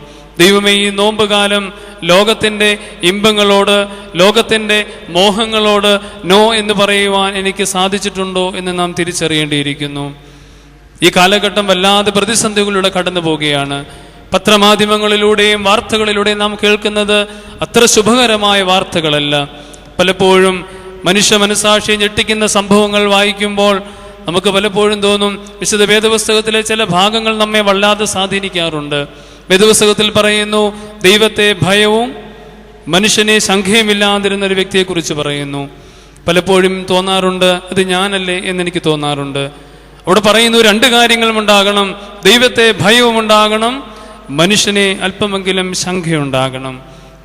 A: ദൈവമേ, ഈ നോമ്പുകാലം ലോകത്തിൻ്റെ ഇമ്പങ്ങളോട്, ലോകത്തിൻ്റെ മോഹങ്ങളോട് നോ എന്ന് പറയുവാൻ എനിക്ക് സാധിച്ചിട്ടുണ്ടോ എന്ന് നാം തിരിച്ചറിയേണ്ടിയിരിക്കുന്നു. ഈ കാലഘട്ടം വല്ലാതെ പ്രതിസന്ധികളിലൂടെ കടന്നു പോവുകയാണ്. പത്രമാധ്യമങ്ങളിലൂടെയും വാർത്തകളിലൂടെയും നാം കേൾക്കുന്നത് അത്ര ശുഭകരമായ വാർത്തകളല്ല. പലപ്പോഴും മനുഷ്യ മനസാക്ഷിയെ ഞെട്ടിക്കുന്ന സംഭവങ്ങൾ വായിക്കുമ്പോൾ നമുക്ക് പലപ്പോഴും തോന്നും, വിശുദ്ധ വേദപുസ്തകത്തിലെ ചില ഭാഗങ്ങൾ നമ്മെ വല്ലാതെ സ്വാധീനിക്കാറുണ്ട്. വേദപുസ്തകത്തിൽ പറയുന്നു, ദൈവത്തെ ഭയവും മനുഷ്യനെ ശങ്കയുമില്ലാതിരുന്ന ഒരു വ്യക്തിയെക്കുറിച്ച് പറയുന്നു. പലപ്പോഴും തോന്നാറുണ്ട്, അത് ഞാനല്ലേ എന്നെനിക്ക് തോന്നാറുണ്ട്. അവിടെ പറയുന്നു, 2 കാര്യങ്ങളും ഉണ്ടാകണം. ദൈവത്തെ ഭയവും ഉണ്ടാകണം, മനുഷ്യനെ അല്പമെങ്കിലും ശങ്കയുണ്ടാകണം.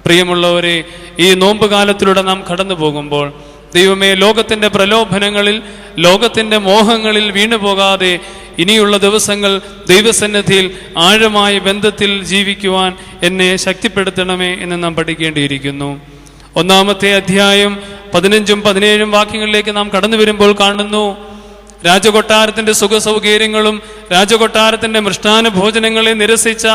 A: പ്രിയമുള്ളവരെ, ഈ നോമ്പ് കാലത്തിലൂടെ നാം കടന്നു പോകുമ്പോൾ ദൈവമേ, ലോകത്തിൻ്റെ പ്രലോഭനങ്ങളിൽ, ലോകത്തിൻ്റെ മോഹങ്ങളിൽ വീണുപോകാതെ ഇനിയുള്ള ദിവസങ്ങൾ ദൈവസന്നിധിയിൽ ആഴമായ ബന്ധത്തിൽ ജീവിക്കുവാൻ എന്നെ ശക്തിപ്പെടുത്തണമേ എന്ന് നാം പഠിക്കേണ്ടിയിരിക്കുന്നു. 1-ാമത്തെ അധ്യായം 15-ഉം 17-ഉം വാക്യങ്ങളിലേക്ക് നാം കടന്നു വരുമ്പോൾ കാണുന്നു, രാജകൊട്ടാരത്തിൻ്റെ സുഖസൗകര്യങ്ങളും രാജകൊട്ടാരത്തിൻ്റെ മൃഷ്ടാന ഭോജനങ്ങളെ നിരസിച്ച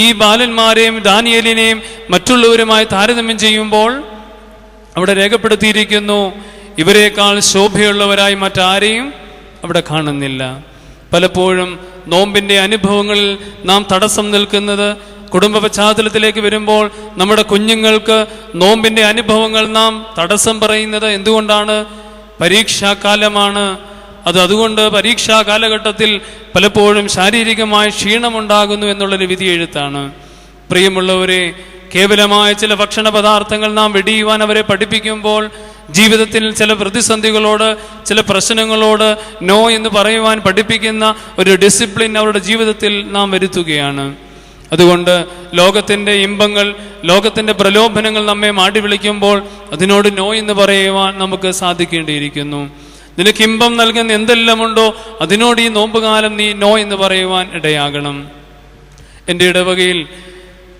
A: ഈ ബാലന്മാരെയും ദാനിയേലിനെയും മറ്റുള്ളവരുമായി താരതമ്യം ചെയ്യുമ്പോൾ അവിടെ രേഖപ്പെടുത്തിയിരിക്കുന്നു, ഇവരെക്കാൾ ശോഭയുള്ളവരായി മറ്റാരെയും അവിടെ കാണുന്നില്ല. പലപ്പോഴും നോമ്പിൻ്റെ അനുഭവങ്ങളിൽ നാം തടസ്സം നിൽക്കുന്നത്, കുടുംബ പശ്ചാത്തലത്തിലേക്ക് വരുമ്പോൾ നമ്മുടെ കുഞ്ഞുങ്ങൾക്ക് നോമ്പിൻ്റെ അനുഭവങ്ങൾ നാം തടസ്സം പറയുന്നത് എന്തുകൊണ്ടാണ്? പരീക്ഷാകാലമാണ്. അതുകൊണ്ട് പരീക്ഷാ കാലഘട്ടത്തിൽ പലപ്പോഴും ശാരീരികമായ ക്ഷീണമുണ്ടാകുന്നു എന്നുള്ളൊരു വിധിയെഴുത്താണ്. പ്രിയമുള്ളവരെ, കേവലമായ ചില ഭക്ഷണ പദാർത്ഥങ്ങൾ നാം വെടിയുവാൻ അവരെ പഠിപ്പിക്കുമ്പോൾ ജീവിതത്തിൽ ചില പ്രതിസന്ധികളോട്, ചില പ്രശ്നങ്ങളോട് നോ എന്ന് പറയുവാൻ പഠിപ്പിക്കുന്ന ഒരു ഡിസിപ്ലിൻ അവരുടെ ജീവിതത്തിൽ നാം വരുത്തുകയാണ്. അതുകൊണ്ട് ലോകത്തിൻ്റെ ഇമ്പങ്ങൾ, ലോകത്തിൻ്റെ പ്രലോഭനങ്ങൾ നമ്മെ മാടി വിളിക്കുമ്പോൾ അതിനോട് നോ എന്ന് പറയുവാൻ നമുക്ക് സാധിക്കേണ്ടിയിരിക്കുന്നു. നിനക്ക് ഇമ്പം നൽകുന്ന എന്തെല്ലാമുണ്ടോ അതിനോട് ഈ നോമ്പുകാലം നീ നോ എന്ന് പറയുവാൻ ഇടയാകണം. എൻ്റെ ഇടവകയിൽ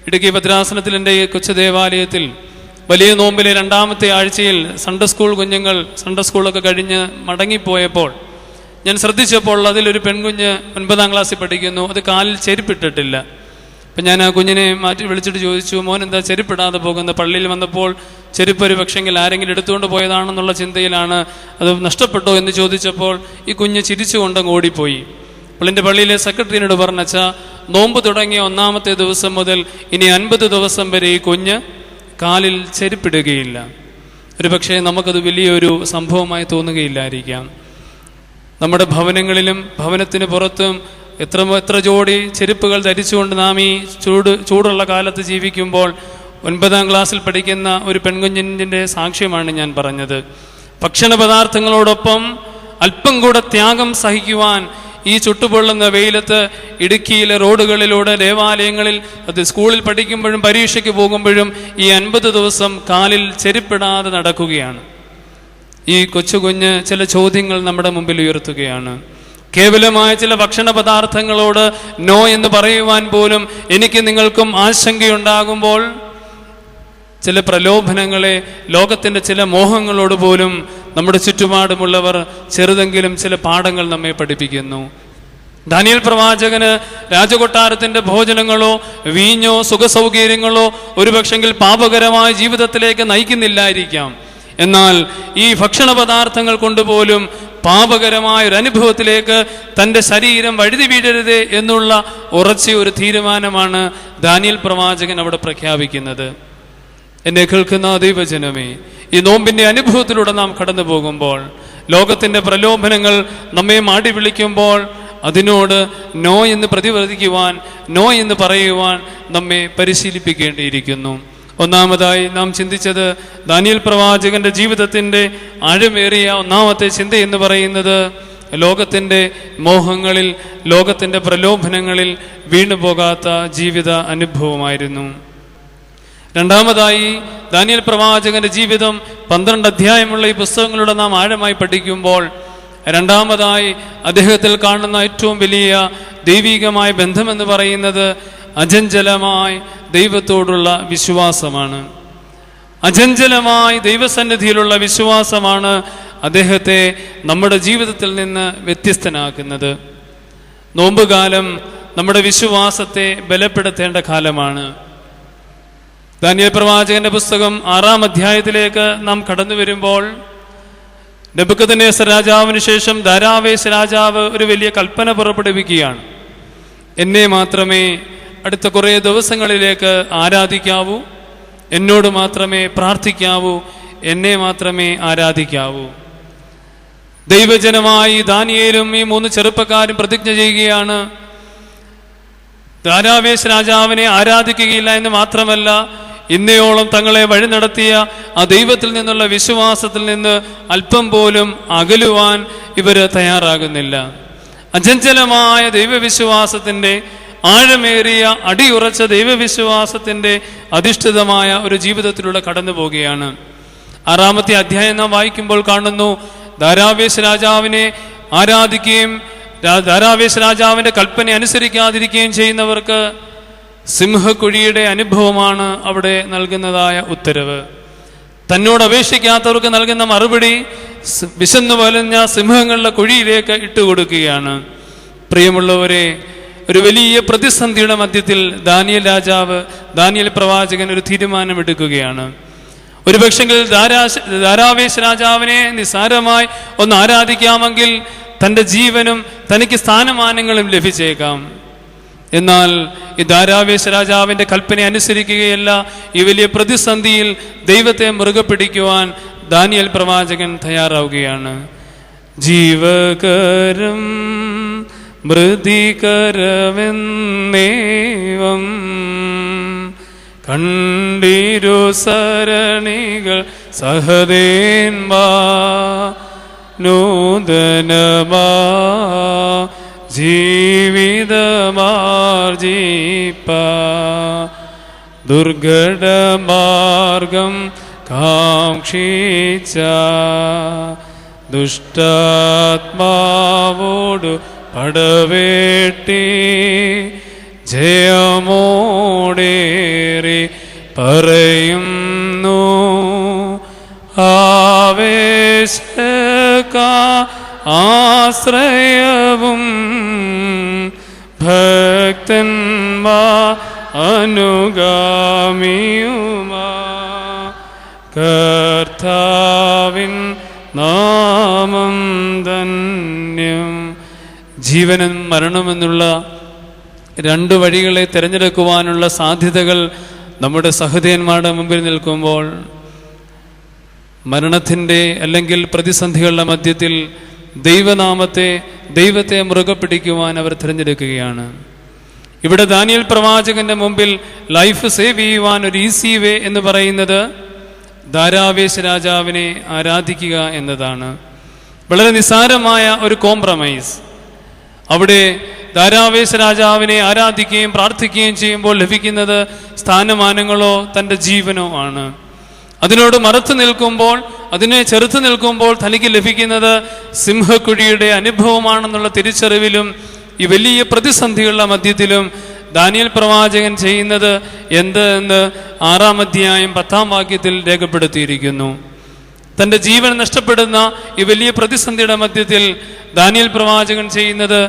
A: ഇടുക്കി ഭദ്രാസനത്തിൽ എൻ്റെ കൊച്ചു ദേവാലയത്തിൽ വലിയ നോമ്പിലെ 2ാമത്തെ ആഴ്ചയിൽ സൺഡേ സ്കൂൾ കുഞ്ഞുങ്ങൾ സൺഡേ സ്കൂളൊക്കെ കഴിഞ്ഞ് മടങ്ങിപ്പോയപ്പോൾ ഞാൻ ശ്രദ്ധിച്ചപ്പോൾ അതിലൊരു പെൺകുഞ്ഞ് 9ാം ക്ലാസ്സിൽ പഠിക്കുന്നു. അത് കാലിൽ ചെരുപ്പിട്ടിട്ടില്ല. അപ്പം ഞാൻ ആ കുഞ്ഞിനെ മാറ്റി വിളിച്ചിട്ട് ചോദിച്ചു, മോൻ എന്താ ചെരുപ്പിടാതെ പോകുന്നത്? പള്ളിയിൽ വന്നപ്പോൾ ചെരുപ്പ് ഒരു പക്ഷെങ്കിൽ ആരെങ്കിലും എടുത്തുകൊണ്ട് പോയതാണെന്നുള്ള ചിന്തയിലാണ്, അത് നഷ്ടപ്പെട്ടോ എന്ന് ചോദിച്ചപ്പോൾ ഈ കുഞ്ഞ് ചിരിച്ചുകൊണ്ടങ്ങ് ഓടിപ്പോയി. അപ്പോൾ എൻ്റെ പള്ളിയിലെ സെക്രട്ടറിയോട് പറഞ്ഞച്ചാ, നോമ്പ് തുടങ്ങിയ 1ാമത്തെ ദിവസം മുതൽ ഇനി 50 ദിവസം വരെ ഈ കുഞ്ഞ് കാലിൽ ചെരുപ്പിടുകയില്ല. ഒരു പക്ഷേ നമുക്കത് വലിയൊരു സംഭവമായി തോന്നുകയില്ലായിരിക്കാം. നമ്മുടെ ഭവനങ്ങളിലും ഭവനത്തിന് പുറത്തും എത്ര ജോഡി ചെരുപ്പുകൾ ധരിച്ചുകൊണ്ട് നാം ഈ ചൂടുള്ള കാലത്ത് ജീവിക്കുമ്പോൾ 9ാം ക്ലാസ്സിൽ പഠിക്കുന്ന ഒരു പെൺകുഞ്ഞിൻ്റെ സാക്ഷ്യമാണ് ഞാൻ പറഞ്ഞത്. ഭക്ഷണ പദാർത്ഥങ്ങളോടൊപ്പം അല്പം കൂടെ ത്യാഗം സഹിക്കുവാൻ ഈ ചുട്ടുപൊള്ളുന്ന വെയിലത്ത് ഇടുക്കിയിലെ റോഡുകളിലൂടെ, ദേവാലയങ്ങളിൽ, അത് സ്കൂളിൽ പഠിക്കുമ്പോഴും പരീക്ഷയ്ക്ക് പോകുമ്പോഴും ഈ 50 ദിവസം കാലിൽ ചെരുപ്പിടാതെ നടക്കുകയാണ്. ഈ കൊച്ചുകുഞ്ഞ് ചില ചോദ്യങ്ങൾ നമ്മുടെ മുമ്പിൽ ഉയർത്തുകയാണ്. കേവലമായ ചില ഭക്ഷണ പദാർത്ഥങ്ങളോട് നോ എന്ന് പറയുവാൻ പോലും എനിക്ക് നിങ്ങൾക്കും ആശങ്കയുണ്ടാകുമ്പോൾ, ചില പ്രലോഭനങ്ങളെ, ലോകത്തിൻ്റെ ചില മോഹങ്ങളോട് പോലും നമ്മുടെ ചുറ്റുപാടുമുള്ളവർ ചെറുതെങ്കിലും ചില പാഠങ്ങൾ നമ്മെ പഠിപ്പിക്കുന്നു. ദാനിയേൽ പ്രവാചകന് രാജകൊട്ടാരത്തിൻ്റെ ഭോജനങ്ങളോ വീഞ്ഞോ സുഖസൗകര്യങ്ങളോ ഒരുപക്ഷെങ്കിൽ പാപകരമായ ജീവിതത്തിലേക്ക് നയിക്കുന്നില്ലായിരിക്കാം. എന്നാൽ ഈ ഭക്ഷണ പദാർത്ഥങ്ങൾ കൊണ്ടുപോലും പാപകരമായ ഒരു അനുഭവത്തിലേക്ക് തൻ്റെ ശരീരം വഴുതി വീഴരുതേ എന്നുള്ള ഉറച്ച ഒരു തീരുമാനമാണ് ദാനിയേൽ പ്രവാചകൻ അവിടെ പ്രഖ്യാപിക്കുന്നത്. എന്നെ കേൾക്കുന്ന ദൈവജനമേ, ഈ നോമ്പിൻ്റെ അനുഭവത്തിലൂടെ നാം കടന്നു പോകുമ്പോൾ, ലോകത്തിൻ്റെ പ്രലോഭനങ്ങൾ നമ്മെ മാടി വിളിക്കുമ്പോൾ അതിനോട് നോ എന്ന് പ്രതിവർത്തിക്കുവാൻ, നോ എന്ന് പറയുവാൻ നമ്മെ പരിശീലിപ്പിക്കേണ്ടിയിരിക്കുന്നു. ഒന്നാമതായി നാം ചിന്തിച്ചത് ദാനിയേൽ പ്രവാചകന്റെ ജീവിതത്തിൻ്റെ ആഴമേറിയ 1ാമത്തെ ചിന്ത എന്ന് പറയുന്നത് ലോകത്തിൻ്റെ മോഹങ്ങളിൽ, ലോകത്തിൻ്റെ പ്രലോഭനങ്ങളിൽ വീണുപോകാത്ത ജീവിത അനുഭവമായിരുന്നു. 2ാമതായി ദാനിയേൽ പ്രവാചകന്റെ ജീവിതം 12 അധ്യായമുള്ള ഈ പുസ്തകങ്ങളുടെ നാം ആഴമായി പഠിക്കുമ്പോൾ 2ാമതായി അദ്ദേഹത്തിൽ കാണുന്ന ഏറ്റവും വലിയ ദൈവികമായ ബന്ധമെന്ന് പറയുന്നത് അചഞ്ചലമായി ദൈവത്തോടുള്ള വിശ്വാസമാണ്. അചഞ്ചലമായി ദൈവസന്നിധിയിലുള്ള വിശ്വാസമാണ് അദ്ദേഹത്തെ നമ്മുടെ ജീവിതത്തിൽ നിന്ന് വ്യത്യസ്തനാക്കുന്നത്. നോമ്പുകാലം നമ്മുടെ വിശ്വാസത്തെ ബലപ്പെടുത്തേണ്ട കാലമാണ്. ദാനിയേൽ പ്രവാചകന്റെ പുസ്തകം 6ാം അധ്യായത്തിലേക്ക് നാം കടന്നു വരുമ്പോൾ, നെബൂഖദ്നേസർ രാജാവിന് ശേഷം ദാരാവേശ് രാജാവ് ഒരു വലിയ കൽപ്പന പുറപ്പെടുവിക്കുകയാണ്. എന്നെ മാത്രമേ അടുത്ത കുറേ ദിവസങ്ങളിലേക്ക് ആരാധിക്കാവൂ, എന്നോട് മാത്രമേ പ്രാർത്ഥിക്കാവൂ, എന്നെ മാത്രമേ ആരാധിക്കാവൂ. ദൈവജനമായി ദാനിയേലും ഈ 3 ചെറുപ്പക്കാരും പ്രതിജ്ഞ ചെയ്യുകയാണ്, ദാരാവേശ് രാജാവിനെ ആരാധിക്കുകയില്ല എന്ന് മാത്രമല്ല, ഇന്നയോളം തങ്ങളെ വഴി നടത്തിയ ആ ദൈവത്തിൽ നിന്നുള്ള വിശ്വാസത്തിൽ നിന്ന് അല്പം പോലും അകലുവാൻ ഇവർ തയ്യാറാകുന്നില്ല. അചഞ്ചലമായ ദൈവവിശ്വാസത്തിൻ്റെ, ആഴമേറിയ അടിയുറച്ച ദൈവവിശ്വാസത്തിൻ്റെ അധിഷ്ഠിതമായ ഒരു ജീവിതത്തിലൂടെ കടന്നു പോവുകയാണ്. 6ാമത്തെ അധ്യായം നാം വായിക്കുമ്പോൾ കാണുന്നു, ദാരാവേശ് രാജാവിനെ ആരാധിക്കുകയും ദാരാവേശ് രാജാവിൻ്റെ കൽപ്പന അനുസരിക്കാതിരിക്കുകയും ചെയ്യുന്നവർക്ക് സിംഹക്കുഴിയുടെ അനുഭവമാണ് അവിടെ നൽകുന്നതായ ഉത്തരവ്. തന്നോട് അപേക്ഷിക്കാത്തവർക്ക് നൽകുന്ന മറുപടി വിശന്നു വലഞ്ഞ സിംഹങ്ങളുടെ കുഴിയിലേക്ക് ഇട്ടുകൊടുക്കുകയാണ്. പ്രിയമുള്ളവരെ, ഒരു വലിയ പ്രതിസന്ധിയുടെ മധ്യത്തിൽ ദാനിയേൽ പ്രവാചകൻ ഒരു തീരുമാനമെടുക്കുകയാണ്. ഒരു പക്ഷെങ്കിൽ ദാരാവേശ് രാജാവിനെ നിസ്സാരമായി ഒന്ന് ആരാധിക്കാമെങ്കിൽ തൻ്റെ ജീവനും തനിക്ക് സ്ഥാനമാനങ്ങളും ലഭിച്ചേക്കാം. എന്നാൽ ഈ ദാരാവേശ് രാജാവിൻ്റെ കൽപ്പന അനുസരിക്കുകയല്ല, ഈ വലിയ പ്രതിസന്ധിയിൽ ദൈവത്തെ മുറുകെ പിടിക്കുവാൻ ദാനിയേൽ പ്രവാചകൻ തയ്യാറാവുകയാണ്. ജീവകരം മൃതികരമെന്നേവം കണ്ടിരു സരണികൾ സഹദേന്മാ നൂതനമാ ജീവിതമാർജിപ്പ ദുർഘടമാർഗം കാക്ഷിച്ച ദുഷ്ടാത്മാവോടു പടവേട്ടി ജയമോടേറി പറയുന്നു ആശ്രയവും ഭക്തന്മാർ അനുഗാമിയുമാ കർത്താവിൻ നാമം ധന്യം. ജീവനും മരണമെന്നുള്ള രണ്ട് വഴികളെ തിരഞ്ഞെടുക്കുവാനുള്ള സാധ്യതകൾ നമ്മുടെ സഹോദരന്മാരുടെ മുമ്പിൽ നിൽക്കുമ്പോൾ മരണത്തിൻ്റെ അല്ലെങ്കിൽ പ്രതിസന്ധികളുടെ മധ്യത്തിൽ ദൈവത്തെ മുറുകെ പിടിക്കുവാൻ അവർ തിരഞ്ഞെടുക്കുകയാണ്. ഇവിടെ ദാനിയേൽ പ്രവാചകന്റെ മുമ്പിൽ ലൈഫ് സേവ് ചെയ്യുവാൻ ഒരു ഈസി വേ എന്ന് പറയുന്നത് ദാരാവേശ രാജാവിനെ ആരാധിക്കുക എന്നതാണ്. വളരെ നിസ്സാരമായ ഒരു കോംപ്രമൈസ്. അവിടെ ദാരാവേശ രാജാവിനെ ആരാധിക്കുകയും പ്രാർത്ഥിക്കുകയും ചെയ്യുമ്പോൾ ലഭിക്കുന്നത് സ്ഥാനമാനങ്ങളോ തൻ്റെ ജീവനോ ആണ്. അതിനോട് മറുത്തു നിൽക്കുമ്പോൾ, അതിനെ ചെറുത്തു നിൽക്കുമ്പോൾ തനിക്ക് ലഭിക്കുന്നത് സിംഹക്കുഴിയുടെ അനുഭവമാണെന്നുള്ള തിരിച്ചറിവിലും ഈ വലിയ പ്രതിസന്ധികളുടെ മധ്യത്തിലും ദാനിയേൽ പ്രവാചകൻ ചെയ്യുന്നത് എന്ത് എന്ന് 6-ാം അധ്യായം 10-ാം വാക്യത്തിൽ രേഖപ്പെടുത്തിയിരിക്കുന്നു. തൻ്റെ ജീവൻ നഷ്ടപ്പെടുന്ന ഈ വലിയ പ്രതിസന്ധിയുടെ മധ്യത്തിൽ ദാനിയേൽ പ്രവാചകൻ ചെയ്യുന്നത്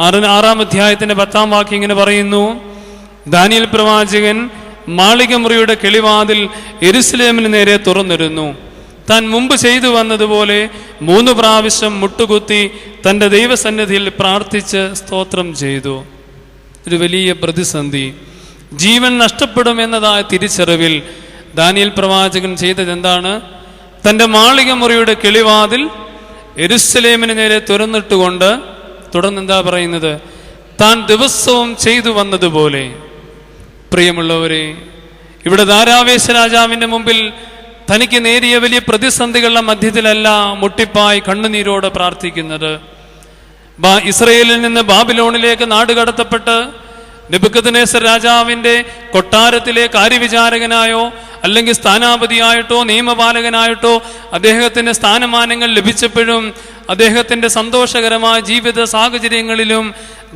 A: 6-ാം അധ്യായത്തിന്റെ 10-ാം വാക്യം ഇങ്ങനെ പറയുന്നു: ദാനിയേൽ പ്രവാചകൻ മാളികമുറിയുടെ കിളിവാതിൽ യെരുശലേമിന് നേരെ തുറന്നിരുന്നു. താൻ മുമ്പ് ചെയ്തു വന്നതുപോലെ 3 പ്രാവശ്യം മുട്ടുകുത്തി തൻ്റെ ദൈവസന്നിധിയിൽ പ്രാർത്ഥിച്ച് സ്തോത്രം ചെയ്തു. ഒരു വലിയ പ്രതിസന്ധി, ജീവൻ നഷ്ടപ്പെടുമെന്നതായ തിരിച്ചറിവിൽ ദാനിയേൽ പ്രവാചകൻ ചെയ്തത് എന്താണ്? തൻ്റെ മാളികമുറിയുടെ കിളിവാതിൽ യെരുശലേമിന് നേരെ തുറന്നിട്ടുകൊണ്ട് തുടർന്നെന്താ പറയുന്നത്? താൻ ദിവസവും ചെയ്തു വന്നതുപോലെ. പ്രിയമുള്ളവരെ, ഇവിടെ ദാരാവേശ രാജാവിൻ്റെ മുമ്പിൽ തനിക്ക് നേരിയ വലിയ പ്രതിസന്ധികളുടെ മധ്യത്തിലല്ല മുട്ടിപ്പായി കണ്ണുനീരോടെ പ്രാർത്ഥിക്കുന്നത്. ഇസ്രയേലിൽ നിന്ന് ബാബിലോണിലേക്ക് നാടുകടത്തപ്പെട്ട് നെബൂഖദ്നേസർ രാജാവിൻ്റെ കൊട്ടാരത്തിലെ കാര്യവിചാരകനായോ അല്ലെങ്കിൽ സ്ഥാനാപതിയായിട്ടോ നിയമപാലകനായിട്ടോ അദ്ദേഹത്തിന് സ്ഥാനമാനങ്ങൾ ലഭിച്ചപ്പോഴും അദ്ദേഹത്തിൻ്റെ സന്തോഷകരമായ ജീവിത സാഹചര്യങ്ങളിലും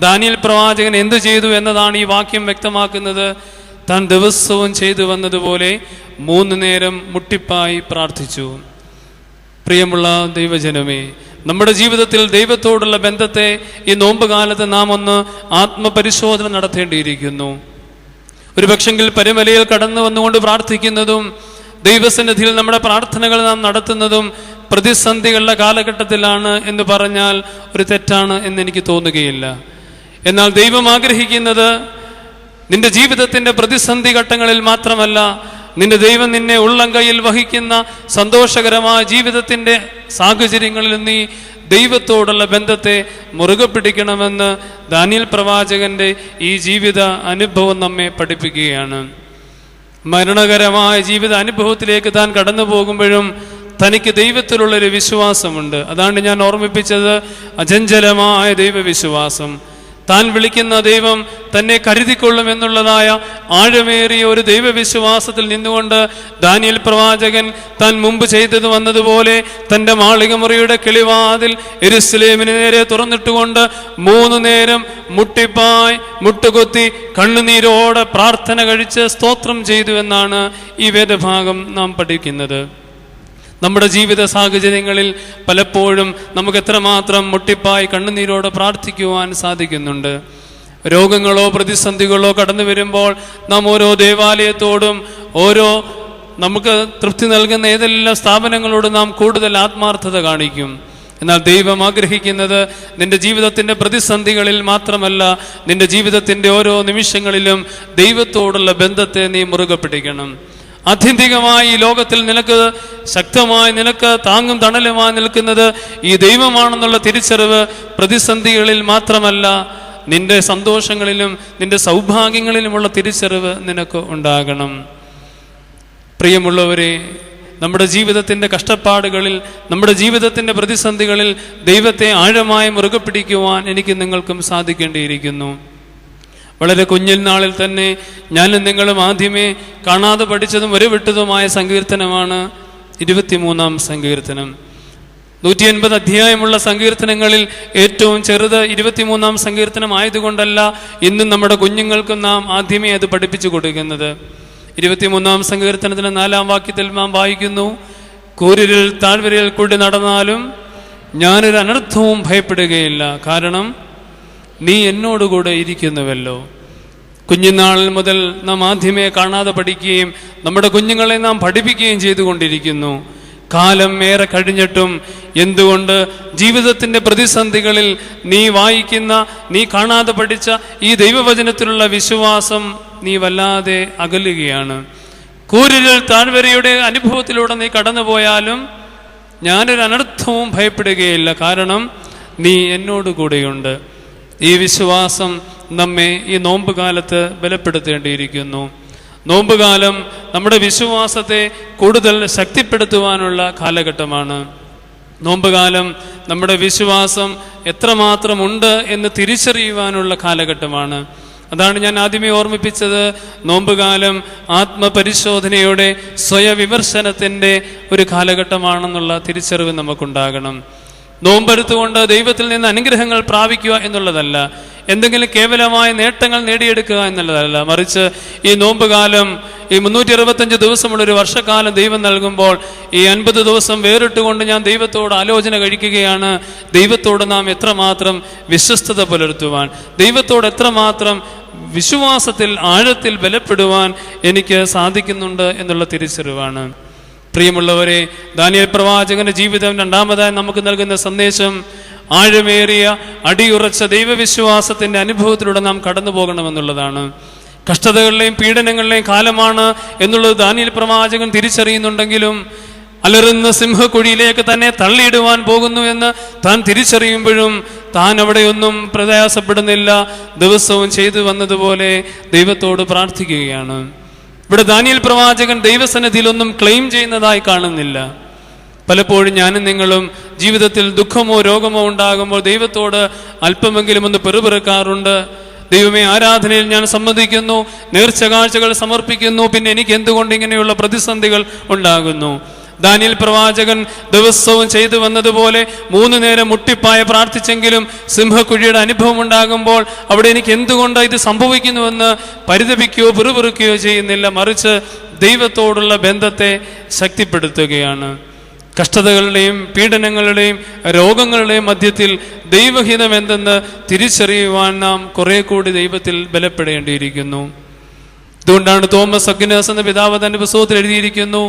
A: ദാനിയേൽ പ്രവാചകൻ എന്തു ചെയ്തു എന്നതാണ് ഈ വാക്യം വ്യക്തമാക്കുന്നത്. താൻ ദിവസവും ചെയ്തു വന്നതുപോലെ 3 നേരം മുട്ടിപ്പായി പ്രാർത്ഥിച്ചു. പ്രിയമുള്ള ദൈവജനമേ, നമ്മുടെ ജീവിതത്തിൽ ദൈവത്തോടുള്ള ബന്ധത്തെ ഈ നോമ്പ് കാലത്ത് നാം ഒന്ന് ആത്മപരിശോധന നടത്തേണ്ടിയിരിക്കുന്നു. ഒരു പക്ഷെങ്കിൽ പരമലയിൽ കടന്നു വന്നുകൊണ്ട് പ്രാർത്ഥിക്കുന്നതും ദൈവസന്നിധിയിൽ നമ്മുടെ പ്രാർത്ഥനകൾ നാം നടത്തുന്നതും പ്രതിസന്ധികളുടെ കാലഘട്ടത്തിലാണ് എന്ന് പറഞ്ഞാൽ ഒരു തെറ്റാണ് എന്ന് എനിക്ക് തോന്നുകയില്ല. എന്നാൽ ദൈവം ആഗ്രഹിക്കുന്നത് നിന്റെ ജീവിതത്തിന്റെ പ്രതിസന്ധി ഘട്ടങ്ങളിൽ മാത്രമല്ല, നിന്റെ ദൈവം നിന്നെ ഉള്ളം കയ്യിൽ വഹിക്കുന്ന സന്തോഷകരമായ ജീവിതത്തിന്റെ സാഹചര്യങ്ങളിൽ നീ ദൈവത്തോടുള്ള ബന്ധത്തെ മുറുകെ പിടിക്കണമെന്ന് ദാനിയേൽ പ്രവാചകന്റെ ഈ ജീവിത അനുഭവം നമ്മെ പഠിപ്പിക്കുകയാണ്. മരണകരമായ ജീവിത അനുഭവത്തിലേക്ക് താൻ കടന്നു പോകുമ്പോഴും തനിക്ക് ദൈവത്തിലുള്ളൊരു വിശ്വാസമുണ്ട്. അതാണ് ഞാൻ ഓർമ്മിപ്പിച്ചത്, അചഞ്ചലമായ ദൈവവിശ്വാസം. താൻ വിളിക്കുന്ന ദൈവം തന്നെ കരുതിക്കൊള്ളും എന്നുള്ളതായ ആഴമേറിയ ഒരു ദൈവവിശ്വാസത്തിൽ നിന്നുകൊണ്ട് ദാനിയേൽ പ്രവാചകൻ താൻ മുമ്പ് ചെയ്തത് വന്നതുപോലെ തൻ്റെ മാളികമുറിയുടെ കിളിവാതിൽ യെരുശലേമിന് നേരെ തുറന്നിട്ടുകൊണ്ട് 3 നേരം മുട്ടിപ്പായി മുട്ടുകൊത്തി കണ്ണുനീരോടെ പ്രാർത്ഥന കഴിച്ച് സ്തോത്രം ചെയ്തു എന്നാണ് ഈ വേദഭാഗം നാം പഠിക്കുന്നത്. നമ്മുടെ ജീവിത സാഹചര്യങ്ങളിൽ പലപ്പോഴും നമുക്ക് എത്രമാത്രം മുട്ടിപ്പായി കണ്ണുനീരോടെ പ്രാർത്ഥിക്കുവാൻ സാധിക്കുന്നുണ്ട്. രോഗങ്ങളോ പ്രതിസന്ധികളോ കടന്നു വരുമ്പോൾ നാം ഓരോ ദേവാലയത്തോടും ഓരോ നമുക്ക് തൃപ്തി നൽകുന്ന ഏതെല്ലാം സ്ഥാപനങ്ങളോടും നാം കൂടുതൽ ആത്മാർത്ഥത കാണിക്കും. എന്നാൽ ദൈവം ആഗ്രഹിക്കുന്നത് നിന്റെ ജീവിതത്തിൻ്റെ പ്രതിസന്ധികളിൽ മാത്രമല്ല, നിന്റെ ജീവിതത്തിൻ്റെ ഓരോ നിമിഷങ്ങളിലും ദൈവത്തോടുള്ള ബന്ധത്തെ നീ മുറുകെ പിടിക്കണം. ആത്യന്തികമായി ഈ ലോകത്തിൽ നിനക്ക് ശക്തമായി, നിനക്ക് താങ്ങും തണലുമായി നിൽക്കുന്നത് ഈ ദൈവമാണെന്നുള്ള തിരിച്ചറിവ് പ്രതിസന്ധികളിൽ മാത്രമല്ല, നിന്റെ സന്തോഷങ്ങളിലും നിന്റെ സൗഭാഗ്യങ്ങളിലുമുള്ള തിരിച്ചറിവ് നിനക്ക് ഉണ്ടാകണം. പ്രിയമുള്ളവരെ, നമ്മുടെ ജീവിതത്തിൻ്റെ കഷ്ടപ്പാടുകളിൽ, നമ്മുടെ ജീവിതത്തിൻ്റെ പ്രതിസന്ധികളിൽ ദൈവത്തെ ആഴമായി മുറുകെ പിടിക്കുവാൻ എനിക്ക് നിങ്ങൾക്കും സാധിക്കേണ്ടിയിരിക്കുന്നു. വളരെ കുഞ്ഞിൽ നാളിൽ തന്നെ ഞാനും നിങ്ങളും ആദ്യമേ കാണാതെ പഠിച്ചതും വരവിട്ടതുമായ സങ്കീർത്തനമാണ് 23-ാം സങ്കീർത്തനം. 180 അധ്യായമുള്ള സങ്കീർത്തനങ്ങളിൽ ഏറ്റവും ചെറുത് 23-ാം സങ്കീർത്തനം ആയതുകൊണ്ടല്ല ഇന്നും നമ്മുടെ കുഞ്ഞുങ്ങൾക്കും നാം ആദ്യമേ അത് പഠിപ്പിച്ചു കൊടുക്കുന്നത്. 23-ാം സങ്കീർത്തനത്തിന് 4-ാം വാക്യത്തിൽ നാം വായിക്കുന്നു, കൂരിരുൾ താഴ്വരയിൽ കൂടി നടന്നാലും ഞാനൊരു അനർത്ഥവും ഭയപ്പെടുകയില്ല, കാരണം നീ എന്നോടുകൂടെ ഇരിക്കുന്നുവല്ലോ. കുഞ്ഞുനാളിൽ മുതൽ നാം ആദ്യമേ കാണാതെ പഠിക്കുകയും നമ്മുടെ കുഞ്ഞുങ്ങളെ നാം പഠിപ്പിക്കുകയും ചെയ്തുകൊണ്ടിരിക്കുന്നു. കാലം ഏറെ കഴിഞ്ഞിട്ടും എന്തുകൊണ്ട് ജീവിതത്തിൻ്റെ പ്രതിസന്ധികളിൽ നീ വായിക്കുന്ന, നീ കാണാതെ പഠിച്ച ഈ ദൈവവചനത്തിലുള്ള വിശ്വാസം നീ വല്ലാതെ അകലുകയാണ്. കൂരിരുൾ താഴ്വരയുടെ അനുഭവത്തിലൂടെ നീ കടന്നുപോയാലും ഞാനൊരു അനർത്ഥവും ഭയപ്പെടുകയില്ല, കാരണം നീ എന്നോട് കൂടെയുണ്ട്. ഈ വിശ്വാസം നമ്മെ ഈ നോമ്പുകാലത്ത് ബലപ്പെടുത്തേണ്ടിയിരിക്കുന്നു. നോമ്പുകാലം നമ്മുടെ വിശ്വാസത്തെ കൂടുതൽ ശക്തിപ്പെടുത്തുവാനുള്ള കാലഘട്ടമാണ്. നോമ്പുകാലം നമ്മുടെ വിശ്വാസം എത്രമാത്രമുണ്ട് എന്ന് തിരിച്ചറിയുവാനുള്ള കാലഘട്ടമാണ്. അതാണ് ഞാൻ ആദ്യമേ ഓർമ്മിപ്പിച്ചത്. നോമ്പുകാലം ആത്മപരിശോധനയുടെ സ്വയവിമർശനത്തിൻ്റെ ഒരു കാലഘട്ടമാണെന്നുള്ള തിരിച്ചറിവ് നമുക്കുണ്ടാകണം. നോമ്പെടുത്തുകൊണ്ട് ദൈവത്തിൽ നിന്ന് അനുഗ്രഹങ്ങൾ പ്രാപിക്കുക എന്നുള്ളതല്ല, എന്തെങ്കിലും കേവലമായ നേട്ടങ്ങൾ നേടിയെടുക്കുക എന്നുള്ളതല്ല, മറിച്ച് ഈ നോമ്പുകാലം, ഈ 365 ദിവസമുള്ളൊരു വർഷക്കാലം ദൈവം നൽകുമ്പോൾ ഈ 50 ദിവസം വേറിട്ടുകൊണ്ട് ഞാൻ ദൈവത്തോട് ആലോചന കഴിക്കുകയാണ്. ദൈവത്തോട് നാം എത്രമാത്രം വിശ്വസ്തത പുലർത്തുവാൻ, ദൈവത്തോട് എത്രമാത്രം വിശ്വാസത്തിൽ ആഴത്തിൽ ബലപ്പെടുവാൻ എനിക്ക് സാധിക്കുന്നുണ്ട് എന്നുള്ള തിരിച്ചറിവാണ്. പ്രിയമുള്ളവരെ, ദാനിയേൽ പ്രവാചകന്റെ ജീവിതം രണ്ടാമതായി നമുക്ക് നൽകുന്ന സന്ദേശം ആഴമേറിയ അടിയുറച്ച ദൈവവിശ്വാസത്തിന്റെ അനുഭവത്തിലൂടെ നാം കടന്നു പോകണമെന്നുള്ളതാണ്. കഷ്ടതകളുടെയും പീഡനങ്ങളുടെയും കാലമാണ് എന്നുള്ളത് ദാനിയേൽ പ്രവാചകൻ തിരിച്ചറിയുന്നുണ്ടെങ്കിലും അലറുന്ന സിംഹക്കുഴിയിലേക്ക് തന്നെ തള്ളിയിടുവാൻ പോകുന്നു എന്ന് താൻ തിരിച്ചറിയുമ്പോഴും താൻ അവിടെയൊന്നും പ്രയാസപ്പെടുന്നില്ല. ദിവസവും ചെയ്തു വന്നതുപോലെ ദൈവത്തോട് പ്രാർത്ഥിക്കുകയാണ്. ഇവിടെ ദാനിയേൽ പ്രവാചകൻ ദൈവസന്നിധിയിലൊന്നും ക്ലെയിം ചെയ്യുന്നതായി കാണുന്നില്ല. പലപ്പോഴും ഞാനും നിങ്ങളും ജീവിതത്തിൽ ദുഃഖമോ രോഗമോ ഉണ്ടാകുമ്പോൾ ദൈവത്തോട് അല്പമെങ്കിലും ഒന്ന് പെറുപിറുക്കാറുണ്ട്. ദൈവമേ, ആരാധനയിൽ ഞാൻ സമ്മതിക്കുന്നു, നേർച്ച കാഴ്ചകൾ സമർപ്പിക്കുന്നു, പിന്നെ എനിക്ക് എന്തുകൊണ്ട് ഇങ്ങനെയുള്ള പ്രതിസന്ധികൾ ഉണ്ടാകുന്നു? ദാനിയേൽ പ്രവാചകൻ ദിവസവും ചെയ്തു വന്നതുപോലെ 3 നേരം മുട്ടിപ്പായ പ്രാർത്ഥിച്ചെങ്കിലും സിംഹക്കുഴിയുടെ അനുഭവം ഉണ്ടാകുമ്പോൾ അവിടെ എനിക്ക് എന്തുകൊണ്ട് ഇത് സംഭവിക്കുന്നുവെന്ന് പരിതപിക്കുകയോ പിറുപിറുക്കുകയോ ചെയ്യുന്നില്ല, മറിച്ച് ദൈവത്തോടുള്ള ബന്ധത്തെ ശക്തിപ്പെടുത്തുകയാണ്. കഷ്ടതകളുടെയും പീഡനങ്ങളുടെയും രോഗങ്ങളുടെയും മധ്യത്തിൽ ദൈവഹിതം എന്തെന്ന് തിരിച്ചറിയുവാൻ നാം കുറെ കൂടി ദൈവത്തിൽ ബലപ്പെടേണ്ടിയിരിക്കുന്നു. ഇതുകൊണ്ടാണ് തോമസ് അക്വിനാസ് എന്ന പിതാവ് തന്റെ പുസ്തകത്തിൽ എഴുതിയിരിക്കുന്നു,